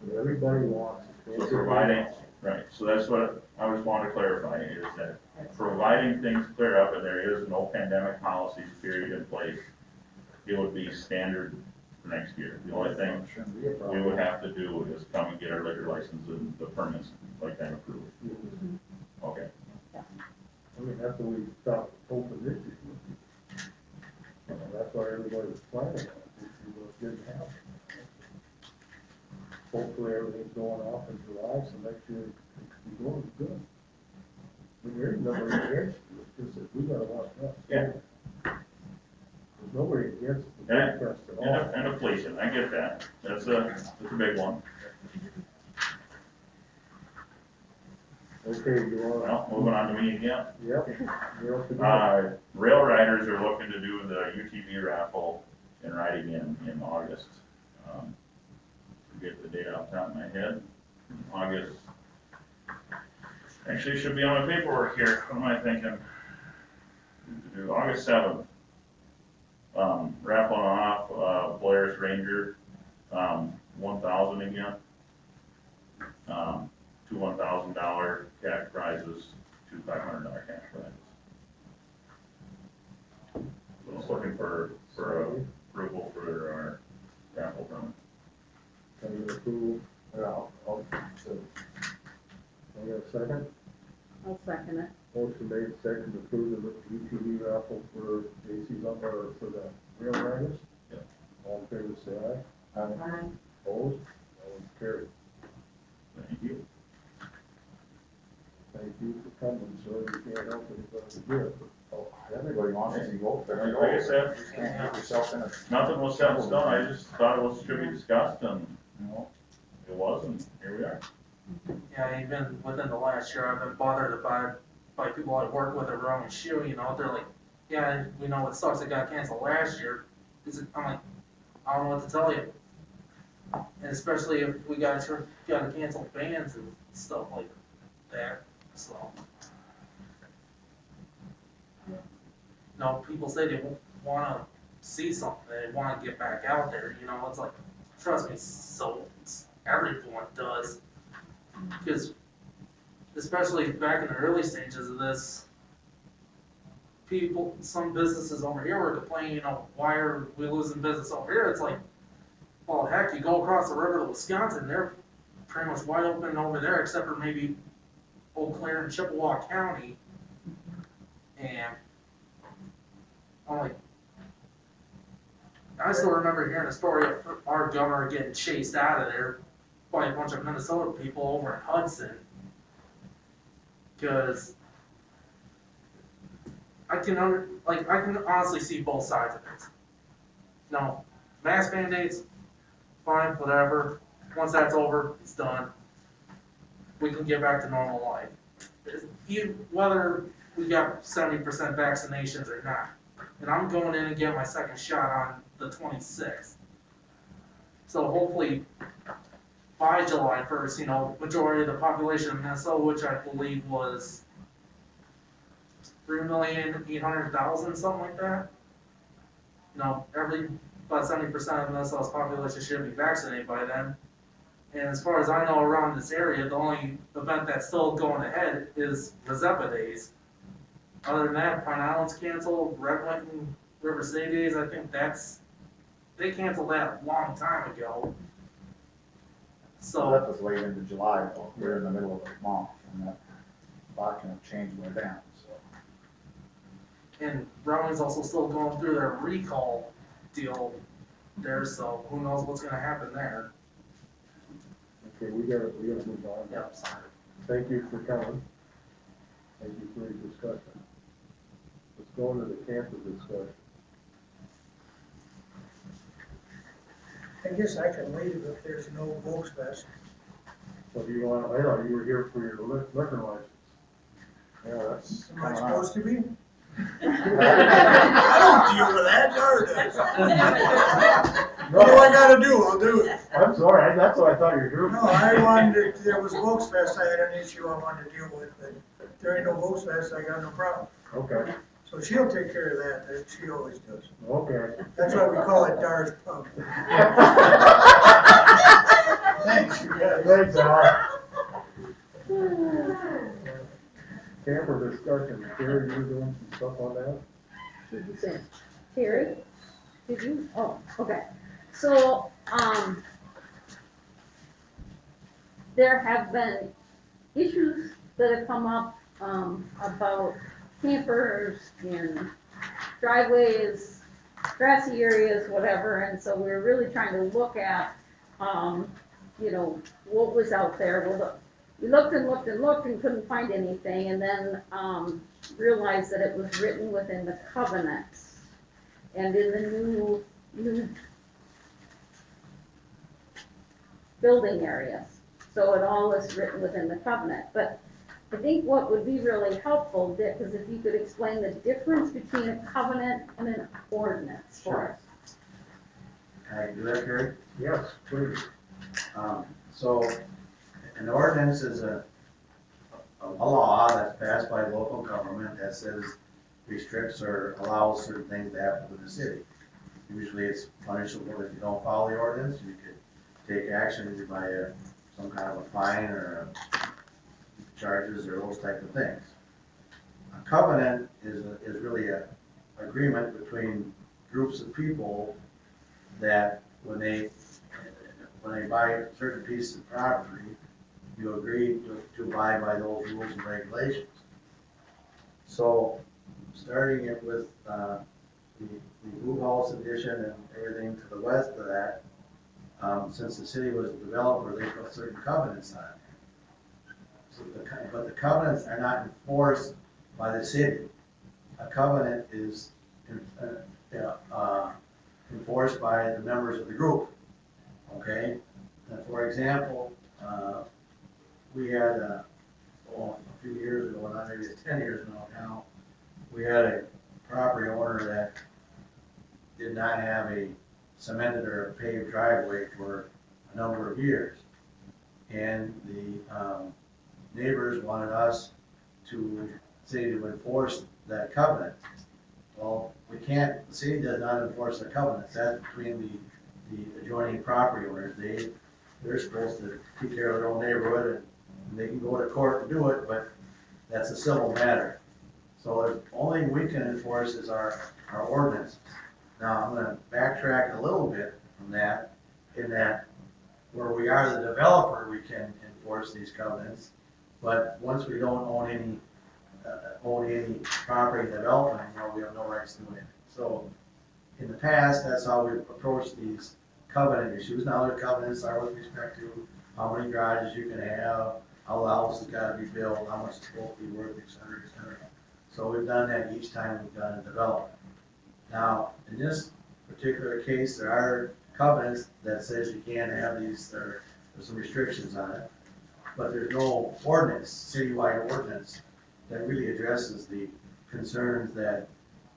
But everybody wants it. So providing, right, so that's what I just wanted to clarify is that providing things clear up and there is no pandemic policies period in place, it would be standard for next year. The only thing Shouldn't be a we problem. would have to do is come and get our liquor license and the permits like that approved. Okay. I mean, that's what we thought open this year. That's why everybody was planning on it, it didn't happen. Hopefully everything's going off in July, so next year it's going good. I mean, there ain't nobody against it, it's just that we gotta watch out. Yeah. There's nobody against the Yeah. beer fest at all. And inflation, I get that. That's a big one. Okay, you want? Well, moving on to me again. Yep. You're up to go. Rail riders are UTV Raffle and riding in August. Get the date off the top of my head. August, actually should be on my paperwork here. What am I thinking? August 7th. Raffling off, Blair's Ranger, 1,000 again. Two $1,000 cash prizes, two $500 cash prizes. So I was looking for approval for our raffle permit. Can you approve? I'll, so, I got a second? I'll second it. Motion made, second to approve the UTV raffle for J.C.'s up, or for the rail riders. Yep. All in favor, say aye. Aye. Opposed? That one's carried. Thank you. Thank you for coming, sir. We can't help anybody here. oh, everybody wants to see both, there you go. Like I said, You can't get yourself in a, nothing was set in stone. I just thought it was should be discussed, and you know, it was, and here we are. Yeah, even within the last year, I've been bothered by people I work with at Roman Shoe, you know, they're like, yeah, we know it sucks, it got canceled last year. I'm like, I don't know what to tell you. And especially if we gotta cancel bands and stuff like that, so. No, people say they wanna see something, they wanna get back out there, you know, it's like, trust me, so everyone does. Because, especially back in the early stages of this, some businesses over here were complaining, you know, why are we losing business over here? It's like, well, heck, you go across the river to Wisconsin, they're pretty much wide open over there, except for maybe Eau Claire and Chippewa County. And I'm like, I still remember hearing a story of our governor getting chased out of there by a bunch of Minnesota people over in Hudson. Because I can honestly see both sides of it. No, mask mandates, fine, whatever. Once that's over, it's done. We can get back to normal life. Whether we got 70% vaccinations or not. And I'm going in and getting my second shot on the 26th. So hopefully by July 1st, you know, majority of the population of Minnesota, which I believe was 3,800,000, something like that. You know, about 70% of Minnesota's population should be vaccinated by then. And as far as I know, around this area, the only event that's still going ahead is Mazeppa Days. Other than that, Pine Island's canceled, Red Wing and River City Days, I think they canceled that a long time ago. So that was late into July, though, we're in the middle of the month, and that lot can have changed by then, so. And Rowling's also still going through their recall deal there, so who knows what's gonna happen there. Okay, we gotta move on. Yep, sorry. Thank you for coming. Thank you for your discussion. Let's go into the camper discussion. I guess I can leave if there's no Volks Fest. So do you want, I know you were here for your liquor license. Yeah, that's Am I coming supposed up. to be? I don't deal with that, Jared does. What do I gotta do? I'll do it. I'm sorry, that's what I thought you were doing. No, I wanted, if there was Volks Fest, I had an issue I wanted to deal with, but if there ain't no Volks Fest, I got no problem. Okay, So she'll take care of that, as she always does. okay. That's why we call it Dar's Pub. Thanks, you guys. Thanks, Al. Camper discussion, Terry, you were doing some stuff on that? Did you say, Terry? Did you? Oh, okay. So, there have been issues that have come up, about campers in driveways, grassy areas, whatever, and so we're really trying to look at, you know, what was out there. Well, we looked and looked and looked and couldn't find anything, and then, realized that it was written within the covenants and in the new building areas. So it all is written within the covenant. But I think what would be really helpful, Dick, is if you could explain the difference between a covenant and an ordinance for us. Can I do that, Gary? Yes, please. So, an ordinance is a law that's passed by local government that says restricts or allows certain things to happen in the city. Usually it's punishable if you don't follow the ordinance. You could take action either by some kind of a fine or charges or those type of things. A covenant is really a agreement between groups of people that when they buy a certain piece of property, you agree to abide by those rules and regulations. So, starting it with the Blue House edition and everything to the west of that, since the city was the developer, they put certain covenants on it. So but the covenants are not enforced by the city. A covenant is enforced by the members of the group. Okay? And for example, we had a few years ago, not maybe it's 10 years ago now, we had a property owner that did not have a cemented or a paved driveway for a number of years. And the neighbors wanted us to enforce that covenant. Well, we can't, the city does not enforce the covenants. That's between the adjoining property owners. They're supposed to take care of their own neighborhood and they can go to court and do it, but that's a civil matter. So the only thing we can enforce is our ordinances. Now, I'm gonna backtrack a little bit from that, in that where we are the developer, we can enforce these covenants, but once we don't own any property development anymore, we have no rights to it. So, in the past, that's how we approached these covenant issues. Now, the covenants are with respect to how many garages you can have, how the house has gotta be built, how much it's supposed to be worth, et cetera, et cetera. So we've done that each time we've done a development. Now, in this particular case, there are covenants that says you can't have these, there's some restrictions on it, but there's no ordinance, citywide ordinance, that really addresses the concerns that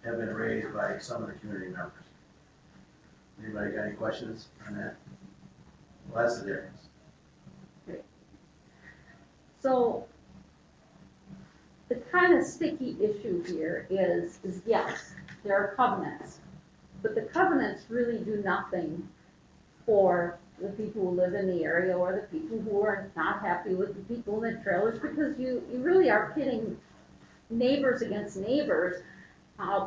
have been raised by some of the community members. Anybody got any questions on that? Well, that's the difference. So, the kind of sticky issue here is yes, there are covenants, but the covenants really do nothing for the people who live in the area or the people who are not happy with the people in the trailers, because you really are pitting neighbors against neighbors,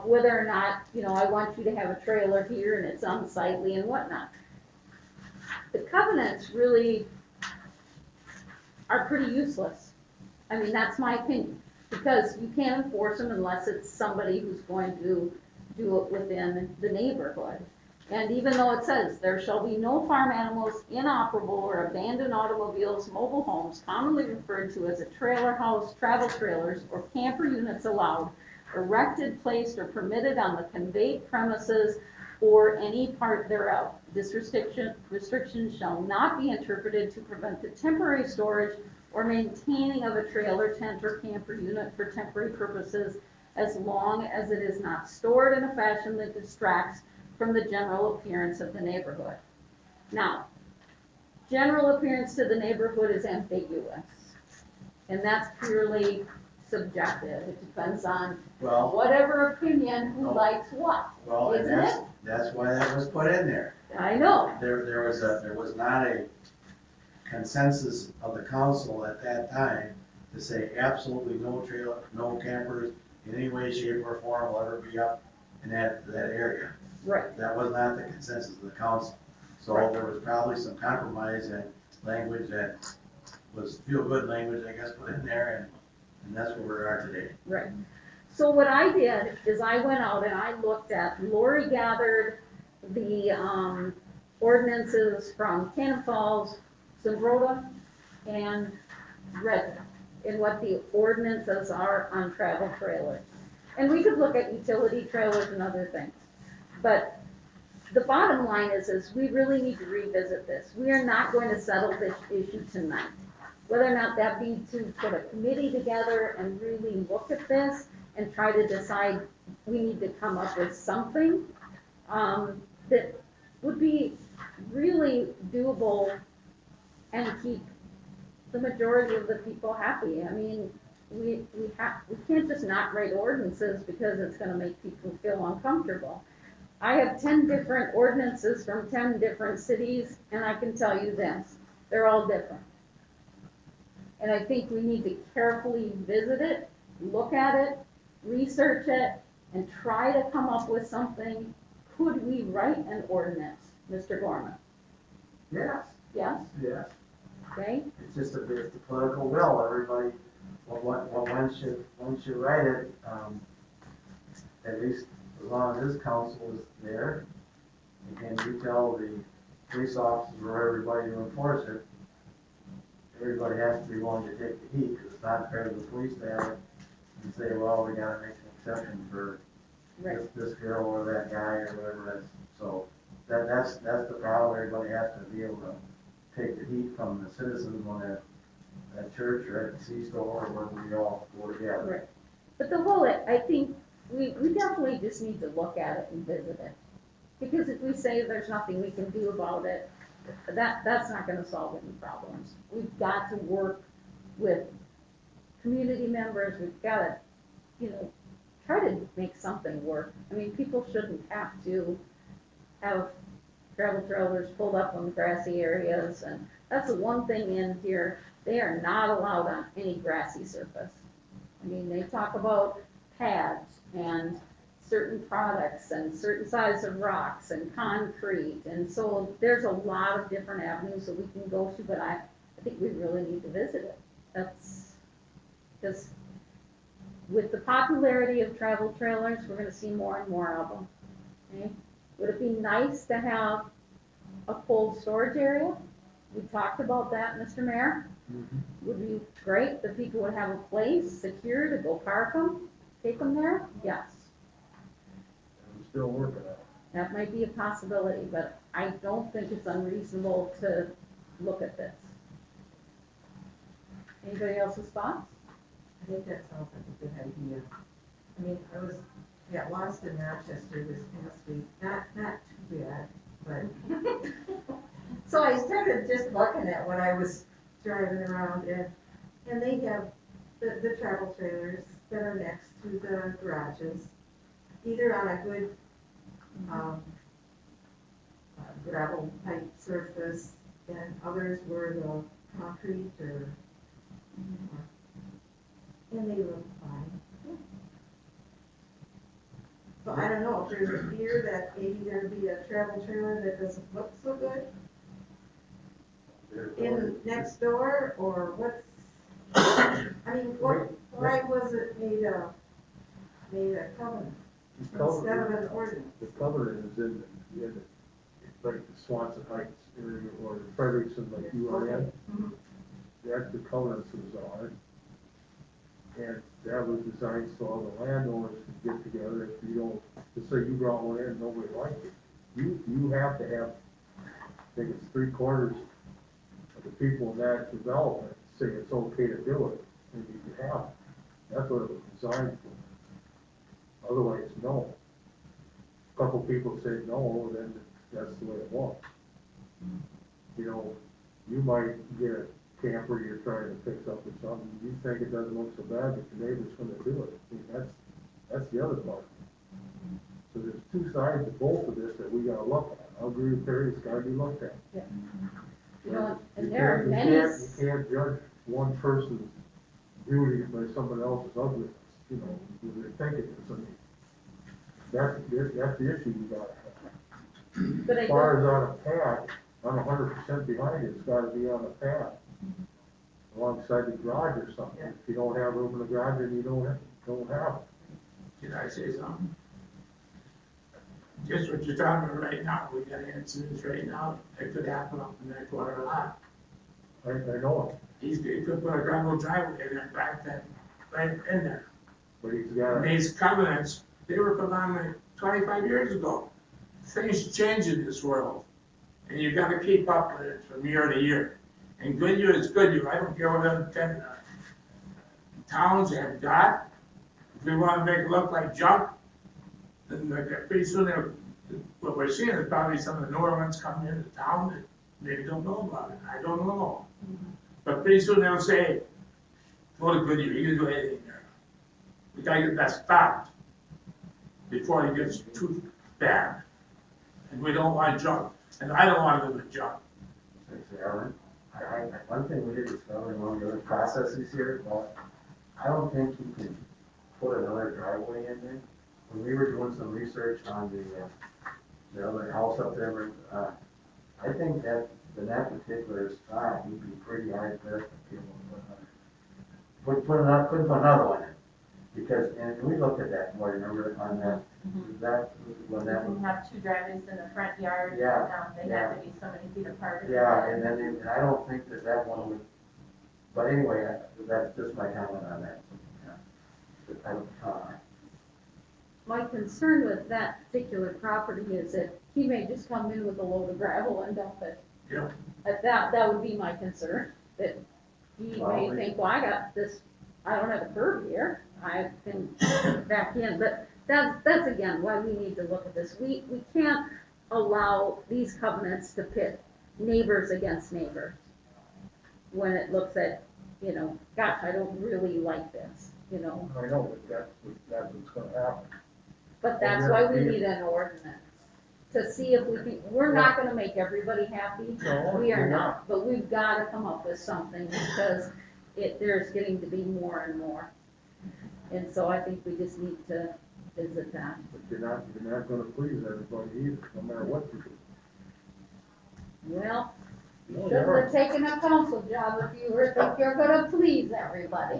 whether or not, I want you to have a trailer here and it's unsightly and whatnot. The covenants really are pretty useless. I mean, that's my opinion, because you can't enforce them unless it's somebody who's going to do it within the neighborhood. And even though it says, there shall be no farm animals, inoperable or abandoned automobiles, mobile homes, commonly referred to as a trailer house, travel trailers, or camper units allowed, erected, placed, or permitted on the conveyed premises or any part thereof. This restriction shall not be interpreted to prevent the temporary storage or maintaining of a trailer, tent, or camper unit for temporary purposes, as long as it is not stored in a fashion that distracts from the general appearance of the neighborhood. Now, general appearance to the neighborhood is ambiguous, and that's purely subjective. It depends on whatever opinion who likes what, isn't it? That's why that was put in there. I know. There was not a consensus of the council at that time to say absolutely no trailer, no campers in any way, shape, or form will ever be up in that area. Right. That was not the consensus of the council. So there was probably some compromise and language that was feel-good language, I guess, put in there, and that's where we are today. Right. So what I did is I went out and I looked at, Lori gathered the ordinances from Cannon Falls, Zumbrota, and Redmond, and what the ordinances are on travel trailers. And we could look at utility trailers and other things. But the bottom line is we really need to revisit this. We are not going to settle this issue tonight. Whether or not that be to put a committee together and really look at this and try to decide we need to come up with something, that would be really doable and keep the majority of the people happy. I mean, we can't just not write ordinances because it's gonna make people feel uncomfortable. I have 10 different ordinances from 10 different cities, and I can tell you this, they're all different. And I think we need to carefully visit it, look at it, research it, and try to come up with something. Could we write an ordinance, Mr. Gorman? Yes, Yes? yes. Okay? It's just it's the political will, everybody, once you write it, at least as long as this council is there, and you tell the police officers or everybody to enforce it, everybody has to be willing to take the heat, because it's not fair to the police to have it and say, well, we gotta make an exception for this girl or that guy or whatever that's, so that's the problem, everybody has to be able to take the heat from the citizens when they're at church or at the C-store or where we all go together. Right. But the whole, I think, we definitely just need to look at it and visit it. Because if we say there's nothing we can do about it, that's not gonna solve any problems. We've got to work with community members, we've gotta, try to make something work. I mean, people shouldn't have to have travel trailers pulled up on grassy areas, and that's the one thing in here, they are not allowed on any grassy surface. I mean, they talk about pads and certain products and certain size of rocks and concrete, and so there's a lot of different avenues that we can go to, but I think we really need to visit it. That's, because with the popularity of travel trailers, we're gonna see more and more of them, okay? Would it be nice to have a cold storage area? We talked about that, Mr. Mayor. Would be great, the people would have a place secure to go park them, take them there, yes. I'm still working on it. That might be a possibility, but I don't think it's unreasonable to look at this. Anybody else's thoughts? I think that sounds like a good idea. I mean, got lost in Rochester this past week, not too bad, but. So I started just looking at what I was driving around in, and they have the travel trailers that are next to the garages, either on a good, gravel type surface, and others were the concrete or, and they look fine. So I don't know if there's a fear that maybe there'd be a travel trailer that doesn't look so good in next door, or what's, I mean, why was it made a covenant instead of an ordinance? The covenant is in like the Swanson Heights area or Frederickson, like you are in. That's the covenants was on. And that was designed so all the landowners could get together. If you don't, just say you brought one in and nobody liked it, you have to have, I think it's 3/4 of the people in that development say it's okay to do it, and you can have it. That's what it was designed for. Otherwise, no. A couple people said no, then that's the way it was. You might get a camper you're trying to fix up or something, you think it doesn't look so bad, but your neighbor's gonna do it. I mean, that's the other part. So there's two sides to both of this that we gotta look at. I'll agree with Terry, it's gotta be looked at. Yeah. And there are many. You can't judge one person's beauty by someone else's ugliness, who they're thinking is. I mean, that's the issue you gotta have. But As far as on a path, I'm 100% behind it, it's gotta be on a path. Alongside the garage or something. If you don't have room in the garage, then you don't have it. Can I say something? Just what you're talking about right now, we got incidents right now that could happen up in that corner lot. I know it, He could put a gravel driveway in and back that right in there. but he's got And these covenants, they were put on like 25 years ago. Things change in this world, and you gotta keep up with it from year to year. And Goodhue is Goodhue, I don't care what other 10 towns have got. If we wanna make it look like junk, then pretty soon what we're seeing is probably some of the newer ones coming into town that maybe don't know about it, I don't know. But pretty soon they'll say, go to Goodhue, you can do anything there. We gotta get that stopped before it gets too bad. And we don't want junk, and I don't want to live with junk. Thanks, Alan. One thing we did discover in one of the other processes here, but I don't think you can put another driveway in there. When we were doing some research on the other house up there, I think that in that particular spot, you'd be pretty hard pressed to be able to couldn't put another one in. Because, and we looked at that, more remember on that, when that You was. can have two driveways in the front yard, Yeah, they had to be so many feet apart. Yeah, and then, and I don't think that one would, but anyway, that's just my comment on that. My concern with that particular property is that he may just come in with a load of gravel and dump it. Yeah. That would be my concern, that he may think, well, I got this, I don't have a curb here, I can back in, but that's again why we need to look at this. We can't allow these covenants to pit neighbors against neighbors when it looks at, gosh, I don't really like this, I know, but that's what's gonna happen. But that's why we need an ordinance, to see if we can, we're not gonna make everybody happy, No, we are you're not, but we've gotta come up with something, because there's getting to be more and more. And so I think we just need to visit that. But you're not gonna please everybody either, no matter what you do. Well, you No, you shouldn't aren't. have taken a council job if you think you're gonna please everybody.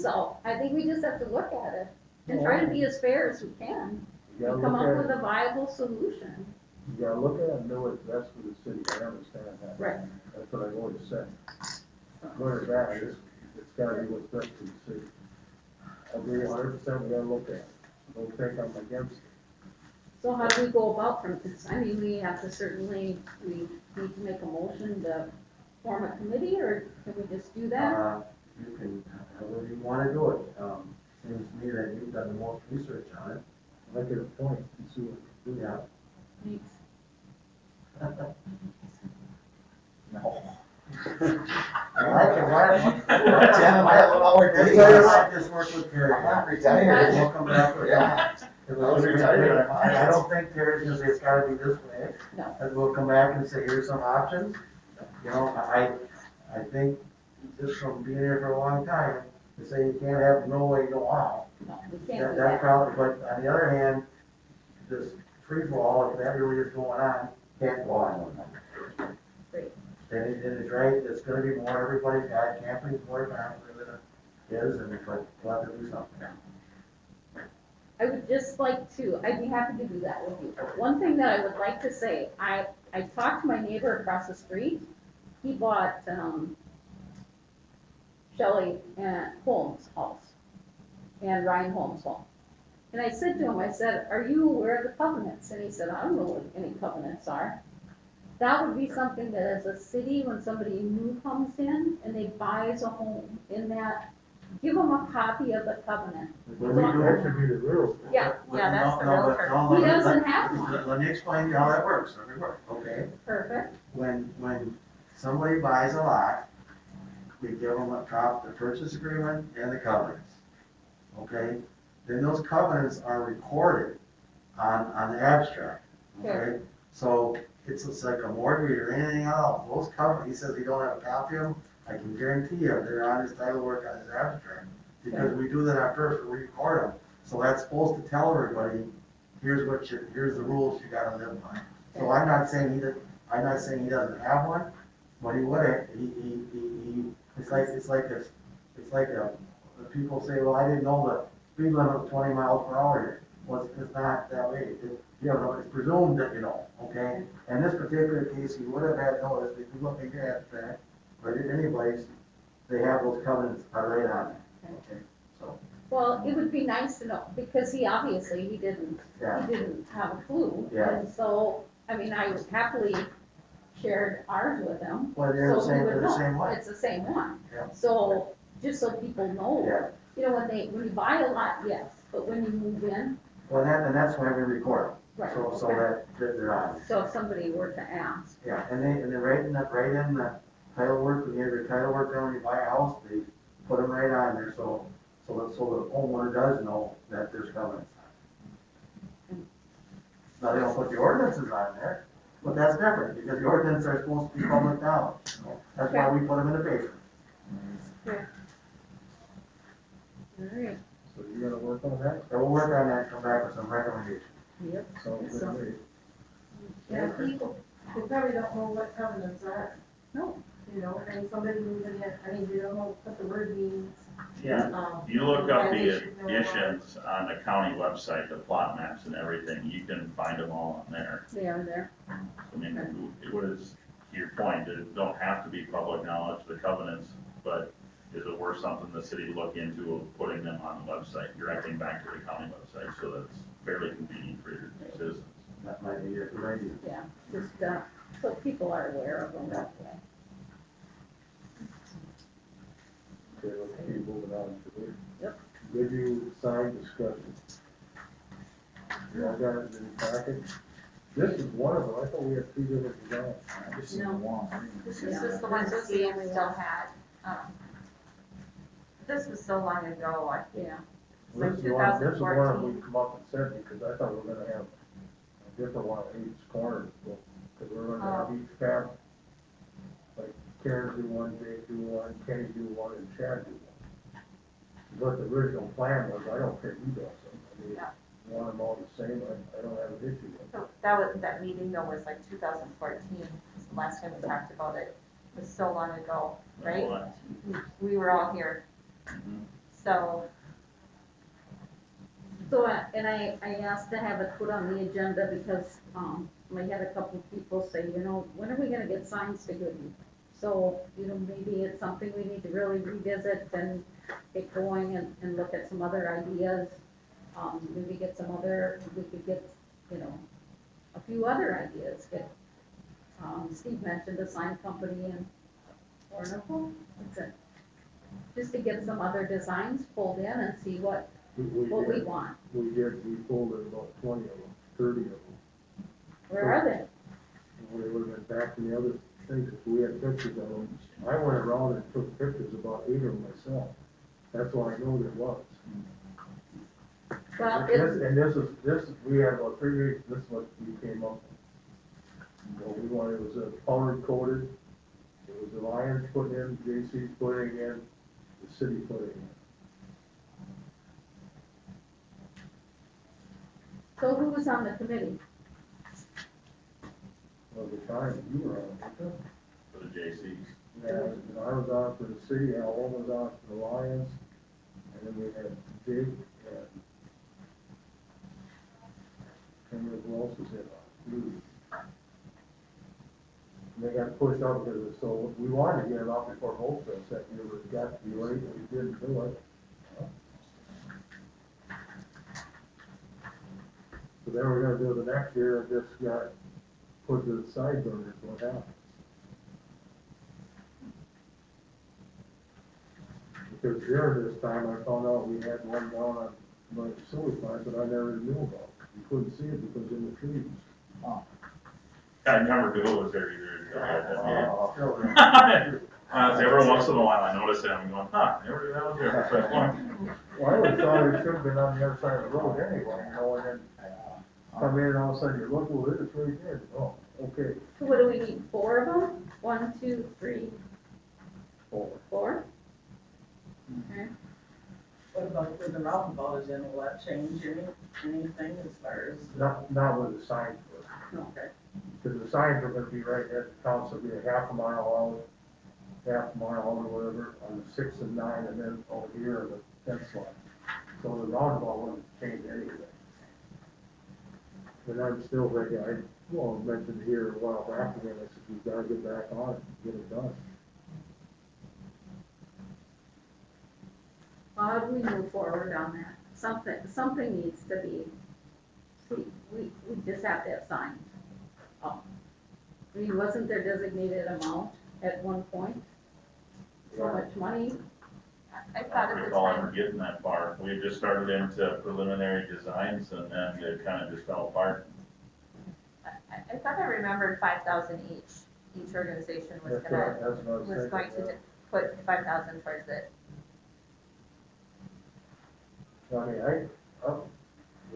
So I think we just have to look at it and try to be as fair as we can, You gotta and come look up at with it, a viable solution. you gotta look at it and know what's best for the city, I understand that. Right. That's what I've always said. Where it's at, it's gotta be what's best for the city. I agree 100%, we gotta look at it, don't think I'm against it. So how do we go about from this? I mean, we have to certainly, we need to make a motion to form a committee, or can we just do that? You can, however you wanna do it, seems to me that you've done the most research on it. Make it a point and see what we do. Yeah. Thanks. No. I just worked with Terry. I'm not retired. We'll come back with that. If I was retired, I don't think Terry's gonna say it's gotta be this way. No. And we'll come back and say, here's some options. I think just from being here for a long time, to say you can't have no way, no how. No, we can't do That's that. probably, but on the other hand, this free for all, if that really is going on, can't go on. Great. And it's right, it's gonna be more, everybody's got camping, more apparently than it is, and but we'll have to do something. I would just like to, I'd be happy to do that with you. One thing that I would like to say, I talked to my neighbor across the street. He bought, Shelley Holmes' house and Ryan Holmes' home. And I said to him, I said, are you aware of the covenants? And he said, I don't know what any covenants are. That would be something that as a city, when somebody new comes in and they buys a home in that, give them a copy of the covenant. That should be the rule. Yeah, that's the No, He let me- doesn't have one. Let me explain to you how that works, okay? Perfect. When somebody buys a lot, we give them a copy, the purchase agreement and the covenants, okay? Then those covenants are recorded on the abstract, okay? So it's like a mortgage or anything else, those covenants, he says he don't have a copy of them, I can guarantee you, they're on his title work on his abstract. Because we do that on purpose, we record them, so that's supposed to tell everybody, here's the rules you gotta live by. So I'm not saying he doesn't have one, but he would, it's like people say, well, I didn't know the speed limit was 20 miles per hour here. Well, it's not that way. It's presumed that you know, okay? In this particular case, he would have had notice, if you look at your abstract, or any place, they have those covenants are right on there, okay? So, Well, it would be nice to know, because he obviously, he didn't have a clue. Yeah. And so, I mean, I happily shared ours with him. well, they're the so he same, would they're the know. same way. It's the same one. Yeah. So, just so people know, Yeah. when you buy a lot, yes, but when you move in, Well, and that's why we record them. Right, so okay. that they're on. So if somebody were to ask, Yeah, and they right in the title work, when you have your title work done, when you buy a house, they put them right on there, so the homeowner does know that there's covenants. Now, they don't put the ordinances on there, but that's different, because the ordinances are supposed to be public knowledge. That's why we put them in the paper. alright, So you're gonna work on that? And we'll work on that, come back with some recommendations. yep. Sounds good to me. Yeah, people, they probably don't know what covenants are. No. You know, and somebody moves in, I mean, they don't know what the word means. Yeah, you look up why they the should know about it. additions on the county website, the plot maps and everything, you can find them all on there. They are there. I mean, it was, to your point, it don't have to be public knowledge, the covenants, but is it worth something the city look into of putting them on the website, directing back to the county website, so that it's fairly convenient for your citizens. That might be a good idea. Yeah, just, so people are aware of them that way. Okay, let's keep moving on to this. Yep. Goodhue sign discussion. You all got it in the package? This is one of them, I thought we had 3 different designs. I just seen the one. I didn't- This is Yeah. just the one This is the Steve only still one. had. This was so long ago, Yeah, like This is one we 2014. come up and said, because I thought we were gonna have a different one at each corner, because we're gonna have each fab, like Karen do one, Jake do one, Kenny do one, and Chad do one. What the original plan was, I don't care who does them, I mean, Yeah. want them all the same, I don't have an issue with it. So that meeting though was like 2014, was the last time we talked about it. It was so long ago, right? Well, We were all here, mhm. so, so, and I asked to have it put on the agenda because, I had a couple of people say, when are we gonna get signs to Goodhue? So, maybe it's something we need to really revisit and get going and look at some other ideas. Maybe get we could get, a few other ideas, Steve mentioned a sign company in Orneville, just to get some other designs pulled in and see what we want. We pulled in about 20 of them, 30 of them. Where are they? We would have been back in the other things, if we had pictures of them. I went around and took pictures, about 8 of them myself. That's why I know there was. Well, This is, we had about 3 weeks, this is what we came up with. What we wanted was a powder coated, it was the Lions putting in, JC's putting in, the city putting in. So who was on the committee? Well, the time you were on, weren't you? For the JCs. Yeah, and I was on for the city, Alan was on for the Lions, and then we had Jake and I can't remember who else was in on. And they got pushed up because of, so we wanted to get it off before Volksfest that year, but it got to be late and we didn't do it. So then we're gonna do it the next year, and just got put to the side burners, what happened? Because during this time, I found out we had one down on my sewer plant that I never knew about. You couldn't see it because in the trees. I never knew it was there either. Oh. Every once in a while I notice it, I'm going, never knew that was there. So I went, Well, I always thought it should have been on the other side of the road anyway, and then come in and all of a sudden you look, well, it's right there. Oh, okay. So what do we need, 4 of them? 1, 2, 3, 4? Okay. What about for the roundabout, is will that change anything as far as? Not with the signs were. Okay. Because the signs are gonna be right at the council, be a half a mile out or whatever, on the 6 and 9, and then over here on the 10th line. So the roundabout wouldn't change anything. And I'm still thinking, I mentioned here a while back again, I said, we've gotta get back on it, and get it done. How do we move forward on that? Something needs to be, we just have to have signs. I mean, wasn't there designated amount at one point? So much money? I I thought don't at the recall ever time, getting that far. We had just started into preliminary designs and then it kind of just fell apart. thought I remembered 5,000 each organization was That's gonna, what I was was going thinking, to yeah. put 5,000 towards it. I mean,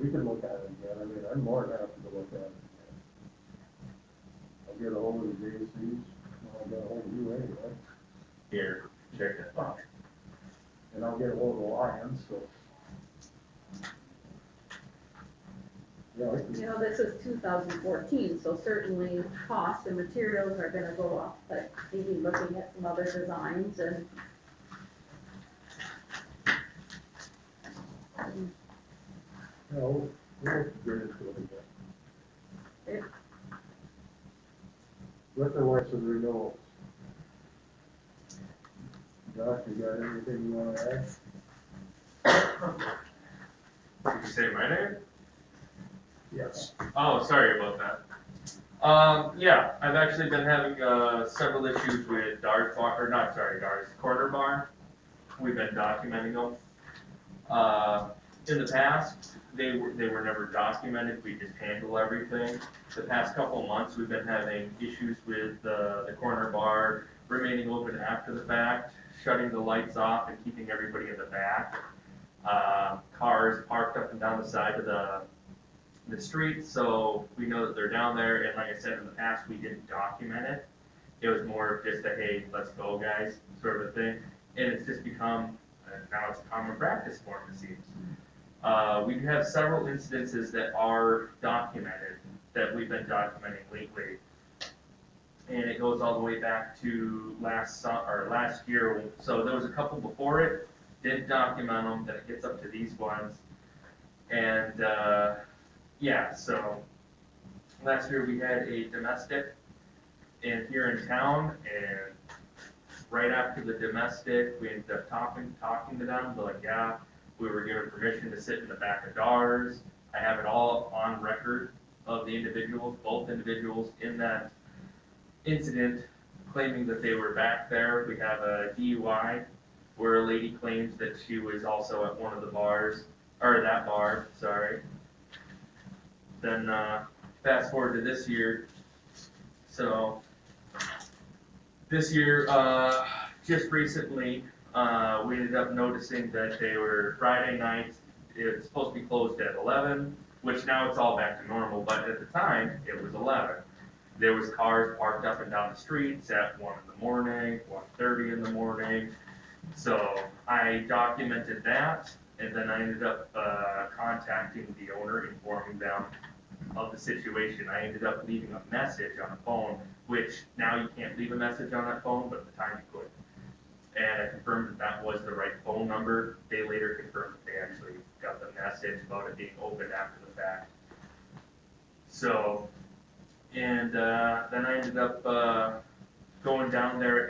we can look at it again, I mean, I'm more than happy to look at it again. I'll get a hold of the JCs, I'll get a hold of you anyway, Here, check that box. and I'll get a hold of the Lions, so. Yeah, I can. You know, this is 2014, so certainly costs and materials are gonna go up, but maybe looking at some other designs and. No, we'll get into it again. Liquor license renewals. Josh, you got anything you wanna add? Did you say my name? Yes. Oh, sorry about that. Yeah, I've actually been having, several issues with Dar's Bar, or not, sorry, Dar's Corner Bar. We've been documenting them. In the past, they were never documented, we just handle everything. The past couple months, we've been having issues with, the corner bar remaining open after the fact, shutting the lights off and keeping everybody in the back. Cars parked up and down the side of the street, so we know that they're down there, and like I said, in the past, we didn't document it. It was more of just a, hey, let's go, guys, sort of a thing, and it's just become, now it's a common practice for them, it seems. We do have several incidences that are documented, that we've been documenting lately, and it goes all the way back to last year, so there was a couple before it, didn't document them, then it gets up to these ones, and, yeah, so last year we had a domestic here in town, and right after the domestic, we ended up talking to them. They're like, yeah, we were given permission to sit in the back of Dar's. I have it all on record of the individuals, both individuals in that incident claiming that they were back there. We have a DUI where a lady claims that she was also at one of the bars, or that bar, sorry. Then fast forward to this year. So this year, just recently, we ended up noticing that they were Friday nights. It's supposed to be closed at 11, which now it's all back to normal, but at the time, it was 11. There was cars parked up and down the streets at 1 in the morning, 1:30 in the morning. So I documented that, and then I ended up contacting the owner, informing them of the situation. I ended up leaving a message on a phone, which now you can't leave a message on that phone, but at the time you could. And I confirmed that that was the right phone number. They later confirmed that they actually got the message about it being opened after the fact. So, and then I ended up going down there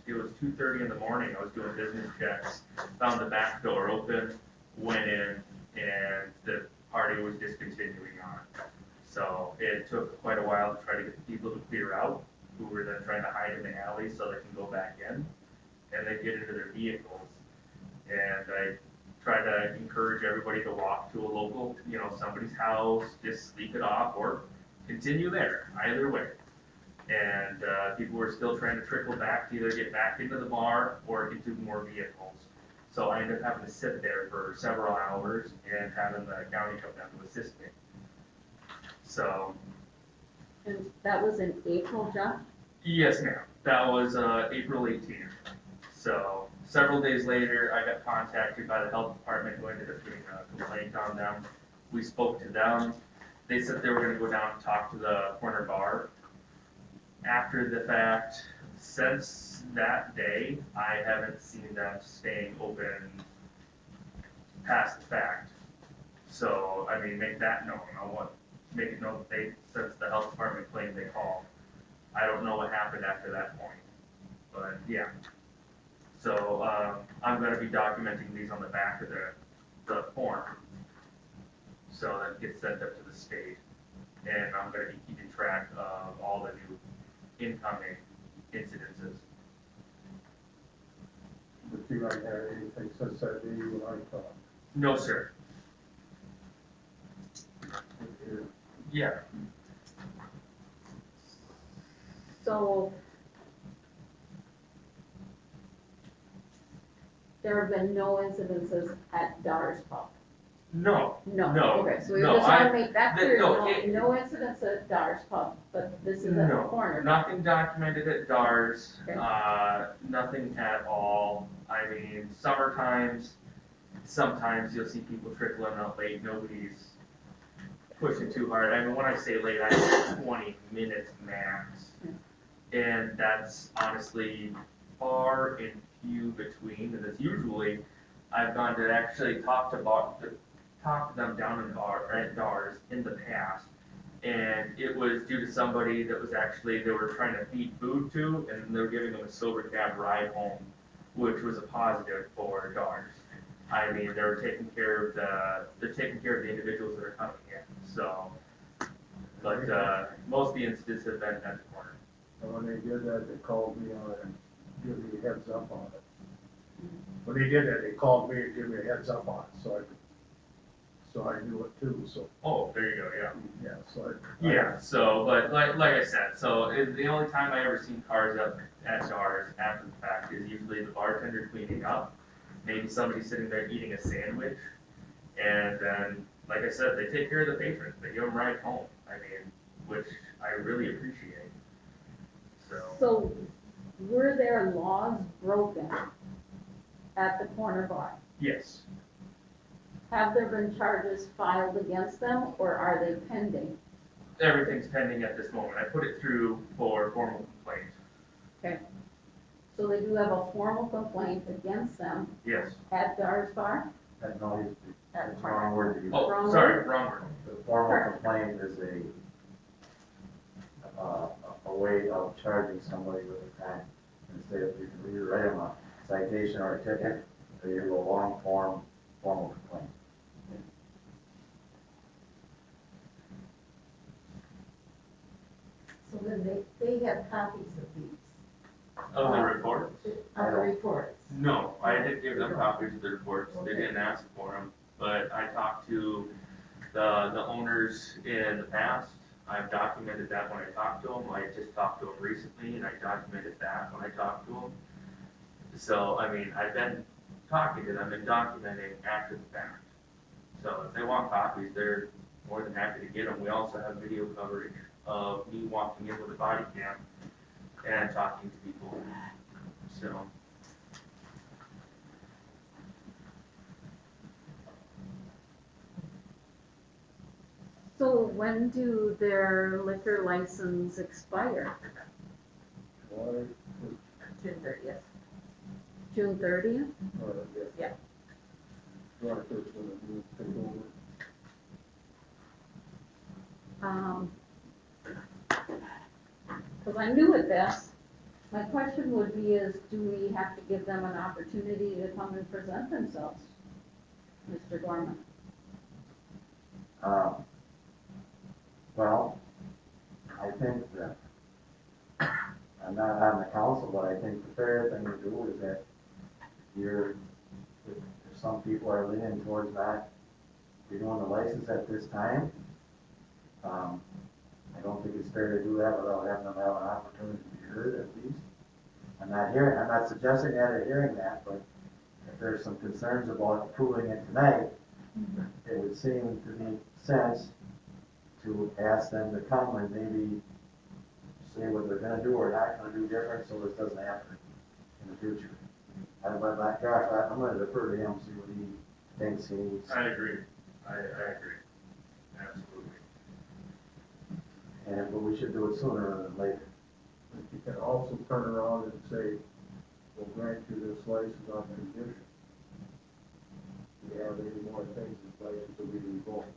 it was 2:30 in the morning. I was doing business checks, found the back door open, went in, and the party was just continuing on. So it took quite a while to try to get the people to clear out, who were then trying to hide in the alley so they can go back in, and then get into their vehicles. And I try to encourage everybody to walk to a local, somebody's house, just sleep it off, or continue there, either way. And people were still trying to trickle back to either get back into the bar or into more vehicles. So I ended up having to sit there for several hours and having the county come down to assist me. So. And that was in April, Jeff? Yes, ma'am. That was April 18th. So several days later, I got contacted by the health department, who ended up getting a complaint on them. We spoke to them. They said they were going to go down and talk to the corner bar. After the fact, since that day, I haven't seen them staying open past the fact. So, I mean, make that known. Make it known that since the health department claimed they called. I don't know what happened after that point, but yeah. So, I'm gonna be documenting these on the back of the form. So that gets sent up to the state. And I'm gonna be keeping track of all the new incoming incidences. But you haven't had anything since that day when I talked. No, sir. Yeah. So there have been no incidences at Dar's Pub? No, No. No, Okay, so we no, just wanna I- make that the- clear, no, no, it- no incidents at Dar's Pub, but this is at the no, corner. nothing documented at DARS, Okay. nothing at all. I mean, summer times, sometimes you'll see people trickling out late, nobody's pushing too hard. I mean, when I say late, I mean 20 minutes max. And that's honestly far and few between, and it's usually, I've gone to actually talk to them down in at DARS in the past. And it was due to somebody that was actually, they were trying to feed food to, and they were giving them a silver cab ride home, which was a positive for DARS. I mean, they're taking care of the individuals that are coming in, so. But, most of the incidents have been at the corner. And when they did that, they called me on it and gave me a heads up on it. When they did that, they called me and gave me a heads up on it, so I knew it too, so, Oh, there you go, yeah. yeah, so Yeah, so, but like I said, so the only time I ever seen cars up at DARS after the fact is usually the bartender cleaning up, maybe somebody sitting there eating a sandwich, and then, like I said, they take care of the patrons, they give them rides home, I mean, which I really appreciate, so. So were there laws broken at the corner bar? Yes, Have there been charges filed against them, or are they pending? everything's pending at this moment, I put it through for formal complaint, Okay. So they do have a formal complaint against them yes. at Dar's Bar? No, At the it's corner. wrong word to use. Oh, Wrong sorry, wrong word. The formal complaint is a way of charging somebody with a fine. Instead of, you can either write them a citation or a ticket, or you do a long form, formal complaint. So then they have copies of these, Of the report? of the reports. No, I did give them copies of the reports, they didn't ask for them, but I talked to the owners in the past. I've documented that when I talked to them, I just talked to them recently, and I documented that when I talked to them. So, I mean, I've been talking to them and documenting after the fact. So if they want copies, they're more than happy to get them. We also have video coverage of me walking in with a body cam and talking to people, so. So when do their liquor license expire? Why, June 30th. June 30th? Yeah. Dark is gonna do, take over. Because I'm new at this. My question would be is, do we have to give them an opportunity to come and present themselves? Mr. Gorman? Well, I think that, I'm not on the council, but I think the fair thing to do is that if some people are leaning towards not renewing the license at this time, I don't think it's fair to do that without having them have an opportunity to be heard at least. I'm not suggesting that or hearing that, but if there's some concerns about approving it tonight, it would seem to make sense to ask them to come and maybe say what they're gonna do or not gonna do different, so this doesn't happen in the future. I'm gonna defer to him, see what he thinks he needs. I agree, I agree, absolutely. But we should do it sooner rather than later. You can also turn around and say, we'll grant you this license on condition. Do you have any more things in place to be revoked?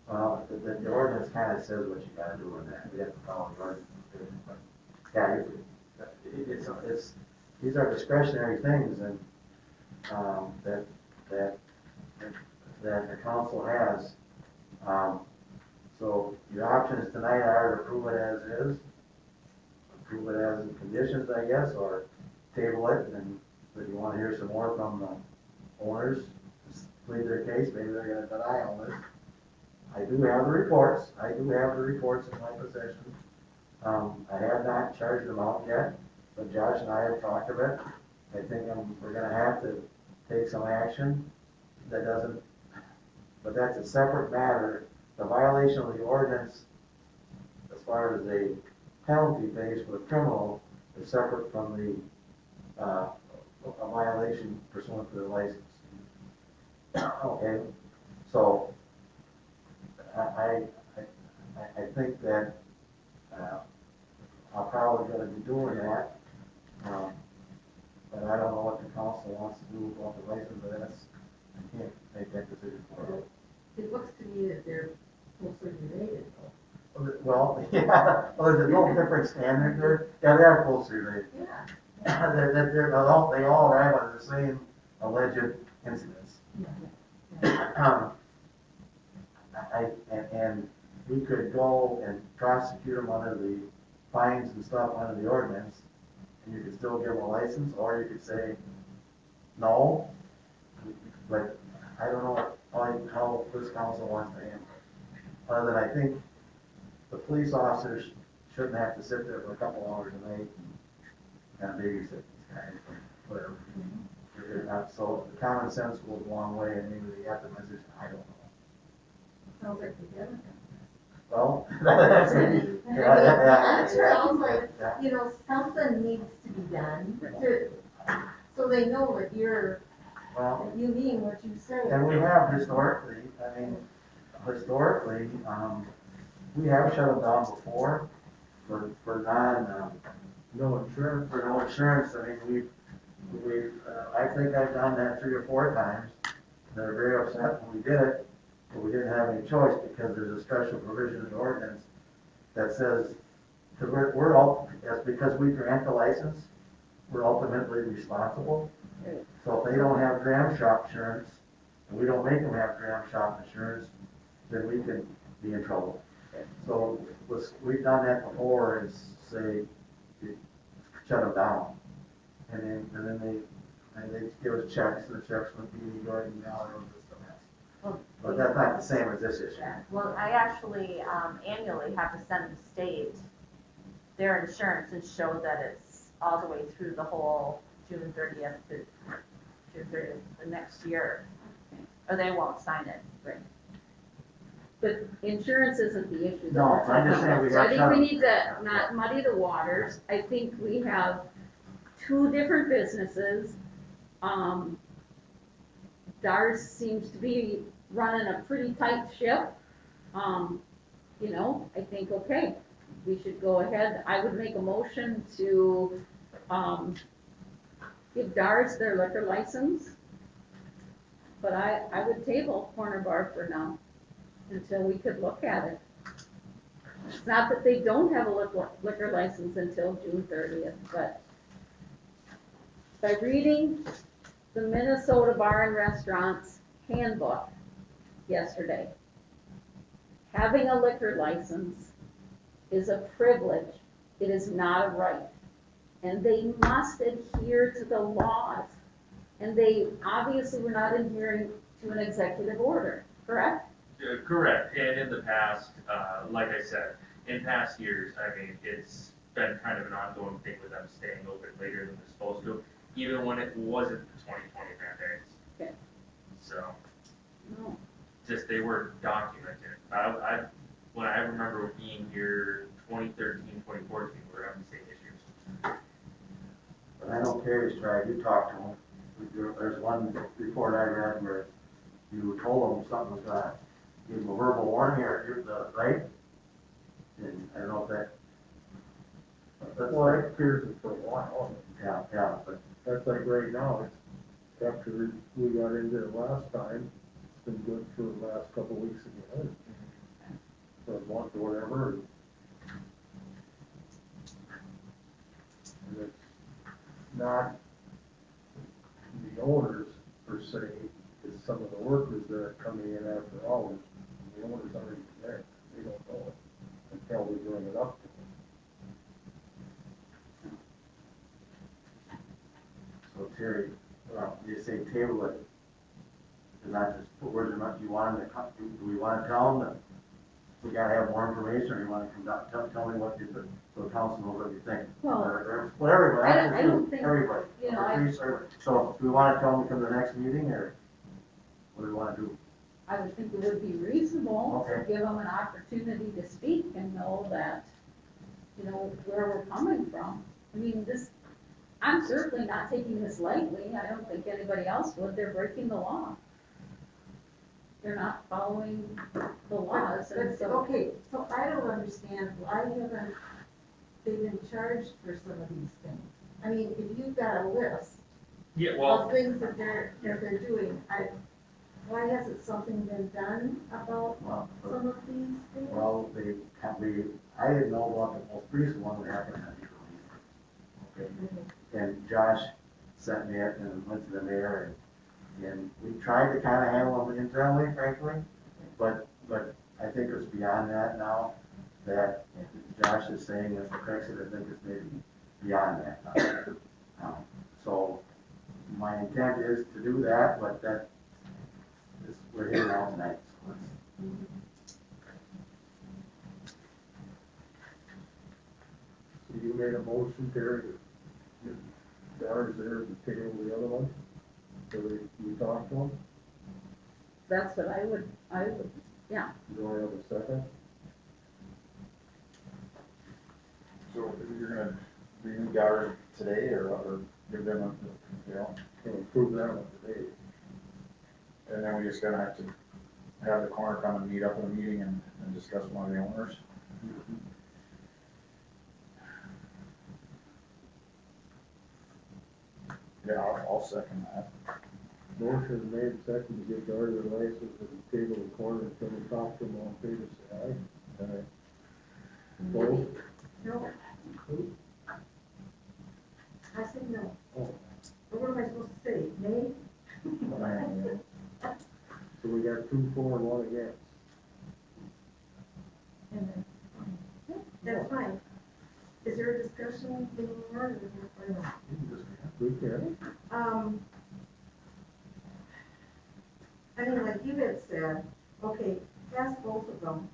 Well, the ordinance kind of says what you gotta do in that, we have to follow the ordinance. But, yeah, these are discretionary things and, that the council has. So your options tonight are to approve it as is, approve it as in conditions, I guess, or table it, and if you wanna hear some more from the owners, just plead their case, maybe they're gonna deny all this. I do have the reports in my possession, I have not charged them out yet, but Josh and I have talked of it. I think we're gonna have to take some action that doesn't, but that's a separate matter. The violation of the ordinance, as far as a penalty base for a criminal, is separate from the, a violation pursuant to the license. Okay, so, I think that, I'm probably gonna be doing that. But I don't know what the council wants to do about the license, but that's, I can't make that decision for them. It looks to me that they're closely related though. Well, yeah, well, there's no different standard there, yeah, they are closely related. Yeah. They all arrive on the same alleged incidents. And we could go and prosecute them under the fines and stuff under the ordinance, and you could still give them a license, or you could say, no, but I don't know how this council wants to handle it. Other than I think the police officers shouldn't have to sit there for a couple hours a night and babysit these guys, or whatever. They're not, so the common sense goes a long way, and maybe they have the message, I don't know. Sounds like the Democrats. Well, That sounds like, you know, something needs to be done to, so they know that well, that you mean what you say. and we have historically, we have shut them down before for No insurance. for no insurance. I mean, I think I've done that 3 or 4 times. They're very upset when we did it, but we didn't have any choice because there's a special provision in the ordinance that says, because because we grant the license, we're ultimately responsible. So if they don't have dram shop insurance, and we don't make them have dram shop insurance, then we can be in trouble. So we've done that before, and say, shut them down. And then they give us checks, and the checks would be regarding now, or just a mess. But that's not the same as this issue. Well, I actually, annually have to send the state their insurance and show that it's all the way through the whole June 30th to June 30th the next year, or they won't sign it. Right. But insurance isn't the issue. that No, we're I'm just talking saying about. we So I got think we need to not muddy the waters. I think we have 2 different businesses. Dars seems to be running a pretty tight ship. You know, I think, okay, we should go ahead. I would make a motion to, give Dars their liquor license. But I would table Corner Bar for now, until we could look at it. It's not that they don't have a liquor license until June 30th, but by reading the Minnesota Bar and Restaurants Handbook yesterday, having a liquor license is a privilege. It is not a right. And they must adhere to the laws. And they obviously were not adhering to an executive order, correct? Correct, and in the past, like I said, in past years, I mean, it's been kind of an ongoing thing with them staying open later than they're supposed to, even when it wasn't the 2020 mandates. Okay. So, No. just they were documented. When I remember being here 2013, 2014, we were having the same issues. But I know Terry's tried, you talked to him. There's one report I read where you told him something was gonna give him a verbal warning, or you're right? And I don't know if that's Well, like, that clears it for a while. yeah, but That's like right now, it's after we got into it last time, it's been good for the last couple of weeks again. For a month or whatever. And it's not the owners per se, it's some of the workers that are coming in after hours. The owners aren't even there, they don't know it until we bring it up to them. so Terry, you say table it, and not just put words in your mouth. You want him to come, do we want to tell him that we gotta have more information, or you wanna come down, tell me what you, so the council knows what you think. Well, Well, everybody, I don't think, everybody. you know, So, do we wanna tell them to come to the next meeting, or what do we wanna do? I would think it would be reasonable to Okay. give them an opportunity to speak and know that, you know, where we're coming from. I mean, I'm certainly not taking this lightly. I don't think anybody else would. They're breaking the law. They're not following the laws, and so. Okay, so I don't understand, why haven't they been charged for some of these things? I mean, if you've got a list Yeah, well, of things that they're doing, why hasn't something been done about Well, some of these things? Well, I didn't know about the most recent one that happened at Utv. Okay, and Josh sent me it and went to the mayor, and we tried to kind of handle them internally, frankly, but I think it's beyond that now, that Josh is saying is the fix it, I think it's maybe beyond that now. So, my intent is to do that, but we're here now tonight, so let's. So you made a motion, Terry, Dar's there to table the other one, so we talked to him, That's what I would, yeah. do I have a second? So you're gonna renew Goddard today, or give them a, you know, Can approve that one today. and then we just gonna have to have the corner come and meet up in a meeting and discuss one of the owners? Yeah, I'll second that. Motion made, second to give Dar their license at the table of corner until we talk to them, all in favor, say aye. Aye. Opposed? No. I said no. Oh. But what am I supposed to say, nay? So we got 2 for and 1 against. And then, that's fine. Is there a discussion anymore, or no? We can. I mean, like you had said, okay, pass both of them,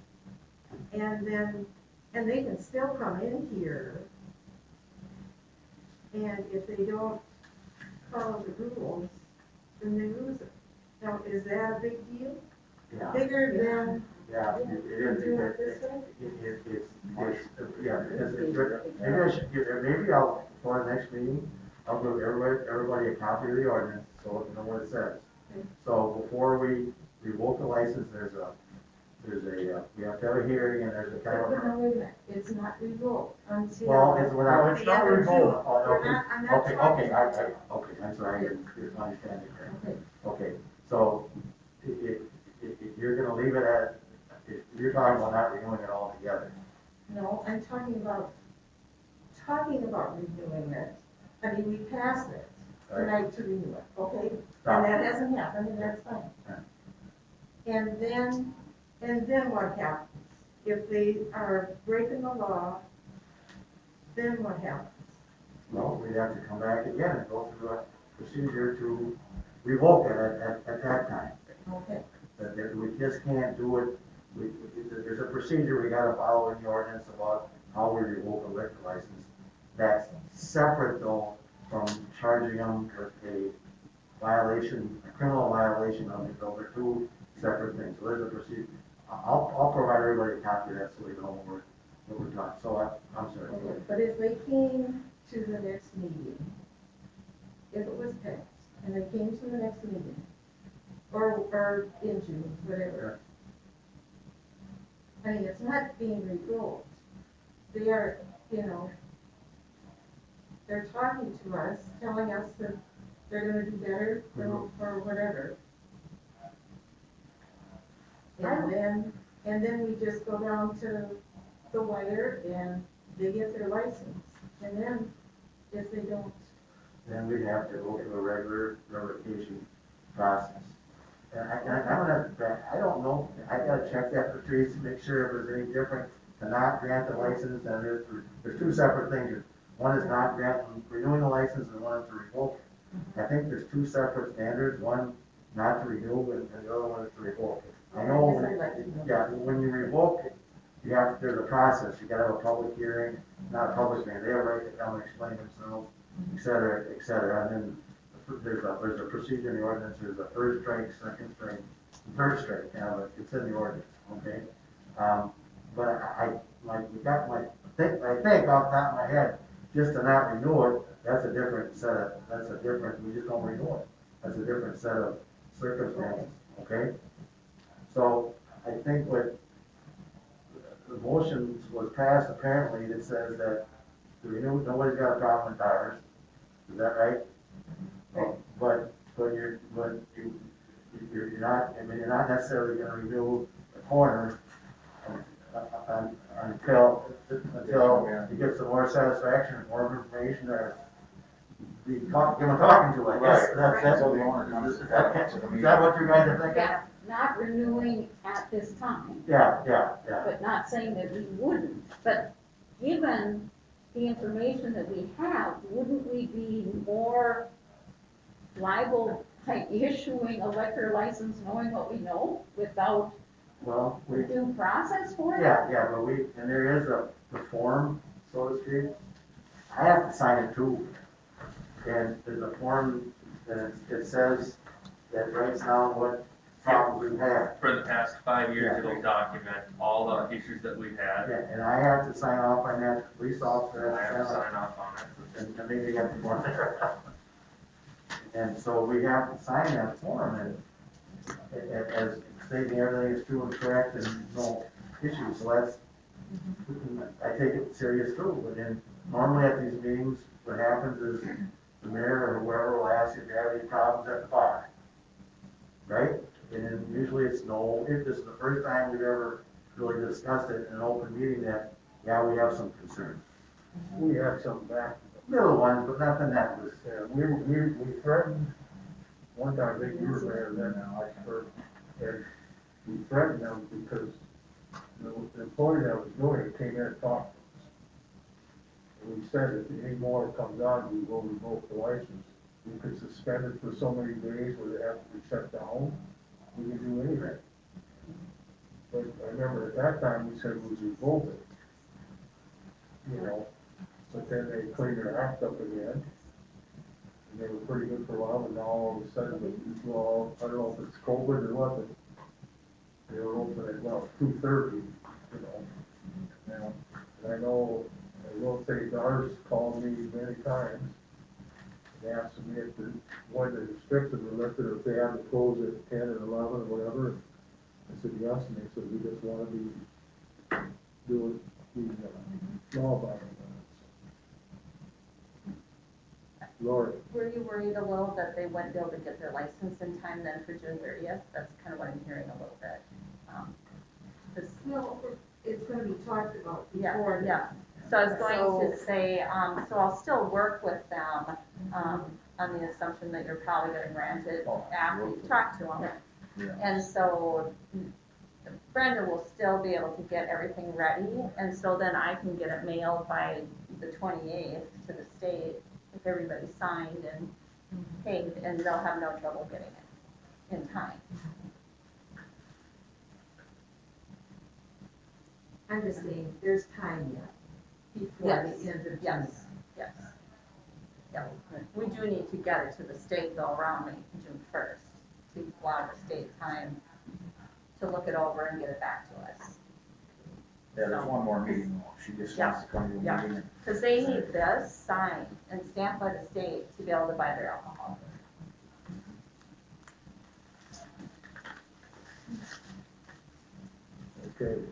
and they can still come in here, and if they don't follow the rules, then they lose it. Now, is that a big deal? Yeah. Bigger than Yeah, it is. doing it this way? Maybe I'll, for the next meeting, I'll give everybody a copy of the ordinance, so you know what it says. So before we revoke the license, we have to have a hearing, and there's a kind of. Wait a minute, it's not revoked until. Well, it's not revoked. I'm not Okay, talking about okay, I'm sorry, I didn't understand it correctly. Okay. Okay, so, if you're gonna leave it at, if you're talking about not renewing it altogether. No, I'm talking about renewing it. I mean, we passed it tonight to renew it, okay? And that hasn't happened, and that's fine. Yeah. And then what happens? If they are breaking the law, then what happens? Well, we'd have to come back again and go through a procedure to revoke it at that time. Okay. That we just can't do it, there's a procedure we gotta follow in the ordinance about how we revoke a liquor license. That's separate though from charging them with a violation, a criminal violation of it. Those are 2 separate things. So there's a procedure. I'll provide everybody a copy of that so we know what we're talking. So I'm sorry. Okay, but if they came to the next meeting, if it was passed, and they came to the next meeting, or in June, whatever. I mean, it's not being revoked. They are, they're talking to us, telling us that they're gonna do better, or whatever. And then we just go down to the wire and they get their license. And then, if they don't. Then we'd have to go through a regular revocation process. And I don't know, I gotta check that for Teresa to make sure if there's any different to not grant the license, and there's 2 separate things. One is not renewing the license, and one is to revoke it. I think there's 2 separate standards, one not to renew, and the other one is to revoke it. I know, yeah, when you revoke it, there's a process, you gotta have a public hearing, not a public hearing, they have a right to come and explain themselves, et cetera, and then there's a procedure in the ordinance, there's a first strike, second strike, third strike, but it's in the ordinance, okay? But I think off the top of my head, just to not renew it, that's a different, we just don't renew it. That's a different set of circumstances, okay? So I think what the motion was passed apparently that says that the renew, nobody's got a problem with tires. Is that right? But you're not, I mean, you're not necessarily gonna renew the corner until you get some more satisfaction, more information, or give them talking to, I guess. That's So the owner comes is that what you guys are thinking? Yeah, not renewing at this time. Yeah. But not saying that we wouldn't, but given the information that we have, wouldn't we be more liable by issuing a liquor license knowing what we know without Well, due process for it? yeah, but and there is the form, so to speak. I have to sign it too. And there's a form that it says that writes down what problems we've had. For the past 5 years, Yeah. it'll document all the issues that we've had. Yeah, and I have to sign off on that, police officer I has have to to sign sign off on it. and maybe get the more there. And so we have to sign that form and as stating everything is true and correct and no issues, so that's, I take it serious too, but then normally at these meetings, what happens is the mayor or whoever will ask if you have any problems at the bar. Right? And then usually it's no, this is the first time we've ever really discussed it in an open meeting that, yeah, we have some concerns. We had some back, Little ones, but nothing that was, we threatened, one time, I think you were there then, now, and we threatened them because the employee that was doing it came in and talked to us. And we said if any more comes on, we will revoke the license. We could suspend it for so many days where they have to be shut down. We can do anything. But I remember at that time, we said it was revolting. You know, but then they cleaned their act up again. And they were pretty good for a while, but now all of a sudden, well, I don't know if it's COVID or what, but they were open at, well, 2:30, you know. And I know, I will say, Dars called me many times and asked me if when the restrictions were lifted, or if they had to close at 10 or 11 or whatever. I said yes, and they said, we just want to be doing, law abiding. Lord. Were you worried a little that they wouldn't be able to get their license in time then for June 30th? That's kind of what I'm hearing a little bit. 'Cause- Well, it's gonna be talked about Yeah, before. yeah. So I was going to say, so I'll still work with them, on the assumption that you're probably gonna grant it after you talk to them. Yeah. And so Brenda will still be able to get everything ready, and so then I can get it mailed by the 28th to the state if everybody's signed and paid, and they'll have no trouble getting it in time. I'm just saying, there's time yet before Yes, the end of June. yes. Yeah, we do need to get it to the state though around June 1st, to allow the state time to look it over and get it back to us. Yeah, there's one more meeting, she just wants to come to a Yeah. meeting. and- Because they need this signed and stamped by the state to be able to buy their alcohol. Okay.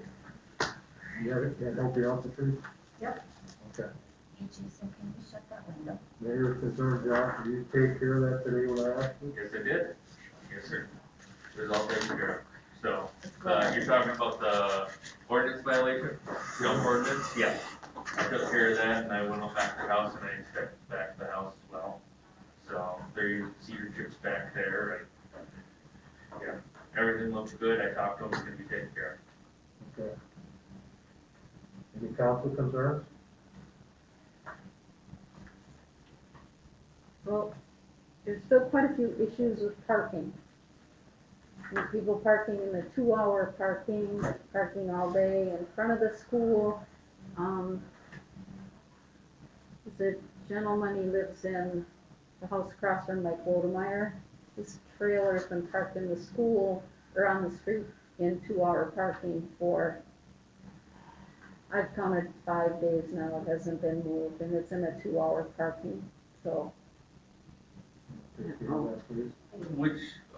You have anything else to say? Yep. Okay. Hey Jason, can you shut that window? Mayor concerned, Josh, did you take care of that today when I asked you? Yes, I did. Yes, sir. It was all taken care of. So, It's good. you're talking about the ordinance violation, junk ordinance? Yeah. I took care of that and I went up back to the house and I inspected back the house as well. So there you see your chips back there and, yeah, everything looks good. I talked to them, it's gonna be taken care of. Okay. Any council concerns? Well, there's still quite a few issues with parking. with people parking in the 2-hour parking all day in front of the school. The gentleman, he lives in the house across from Mike Wodemeyer. His trailer's been parked in the school, or on the street, in 2-hour parking for, I've counted 5 days now, it hasn't been moved, and it's in a 2-hour parking, so. Take care of that, please.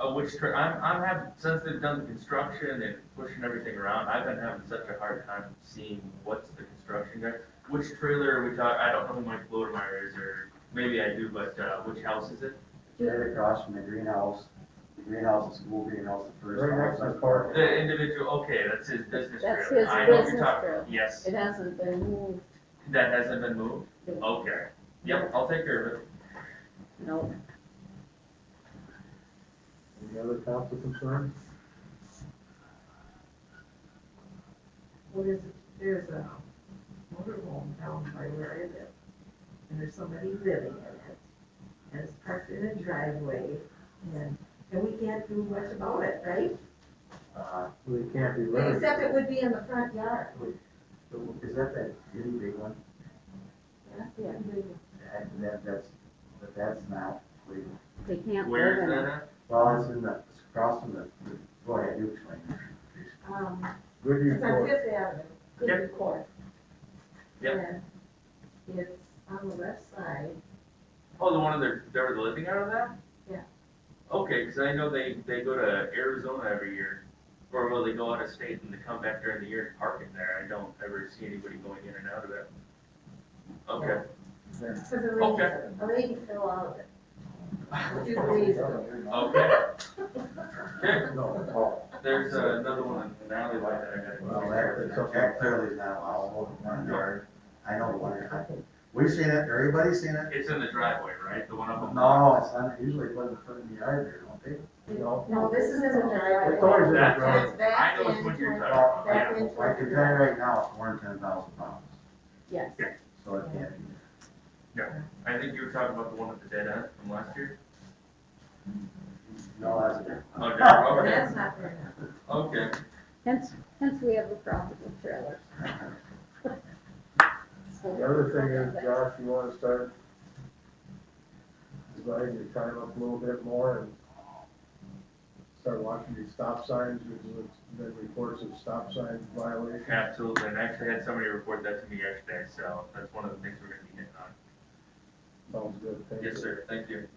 I'm having, since they've done the construction and pushing everything around, I've been having such a hard time seeing what's the construction guy. Which trailer are we talking, I don't know who Mike Blodemeyer is, or maybe I do, but, which house is it? Right across from the greenhouse, the school greenhouse, the first Right house. next to the park. The individual, okay, that's his business trailer. That's his I know what you're business talking trailer. about. Yes, It hasn't been moved, that hasn't been moved? Okay, yep, I'll take care of it. no. Any other council concerns? Well, there's a motorhome down by where I live, and there's somebody living in it, and it's parked in a driveway, and we can't do much about it, right? We can't be limited. Except it would be in the front yard. Is that really big one? Yeah. That's not legal. They can't Where live is in that it. at? Well, it's across from go ahead, you explain. Goodhue It's on Court. Fifth Avenue, Goodhue Court. Yep. And it's on the left side. Oh, the one they're living out of that? Yeah. Okay, because I know they go to Arizona every year, or will they go out of state and they come back during the year and park in there? I don't ever see anybody going in and out of it. Okay. Because a Okay. lady fell out of it. A few days ago. Okay. Okay. No, There's another one in an alleyway that I gotta. Well, that clearly is not allowable in one yard. I know the one, we've seen it, everybody's seen it. It's in the driveway, right? The one up on. No, it's not, usually put in the front of the yard there, don't they? no. No, this is in the driveway. It's always in the That- driveway. It's back I know which one you're talking about, back yeah. into I can tell you right now, it's more than 10,000 pounds, Yes. so it can't be. I think you were talking about the one at the dead end from last year? No, that's a different. Oh, different, Well, okay. that's not very nice. Okay. Hence we have the problem with trailers. The other thing is, Josh, you wanna start dividing your time up a little bit more and start watching these stop signs, because it's been reports of stop sign violations. Absolutely, and I actually had somebody report that to me yesterday, so that's one of the things we're gonna be hitting on. Sounds good, thank you. Yes, sir, thank you.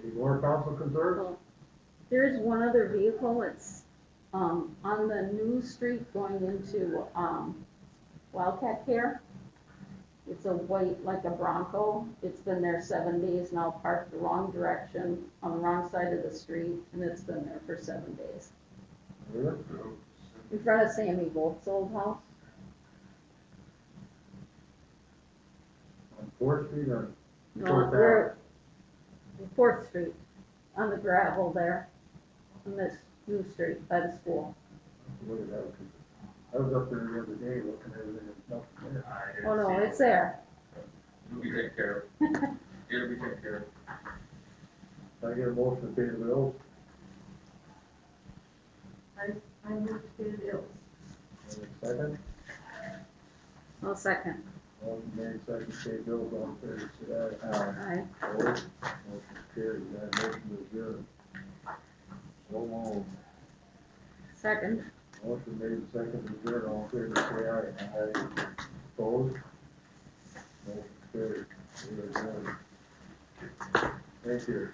Any more council concerns? There is one other vehicle, it's, on the new street going into, Wildcat Care. It's a white, like a Bronco, it's been there 7 days now, parked the wrong direction, on the wrong side of the street, and it's been there for 7 days. Really? In front of Sammy Volk's old house. On Fourth Street or? No, Fourth we're, 4th Street, on the gravel there, on this new street by the school. Look at that, 'cause I was up there the other day looking at everything, and nothing there. I didn't Oh, no, see it. it's there. It'll be taken care of. It'll be taken care of. Can I get a motion to pay the bills? I moved to the bills. Second? I'll second. Motion made, second, pay bills, all in favor, say aye. Aye. Opposed? Motion carried, that motion is adjourned. So moved. Second. Motion made, second, adjourned, all in favor, say aye. Aye. Opposed? Motion carried, we are adjourned. Thank you.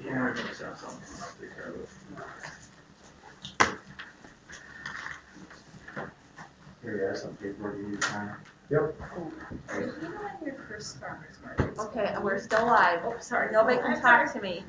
Yeah, we're gonna sell something, I'll take care of it. Here, you have some paperwork you need to sign. Yep. Are you on your first farmer's market? Okay, we're still live. Oh, sorry. Nobody can I'm talk sorry. to me.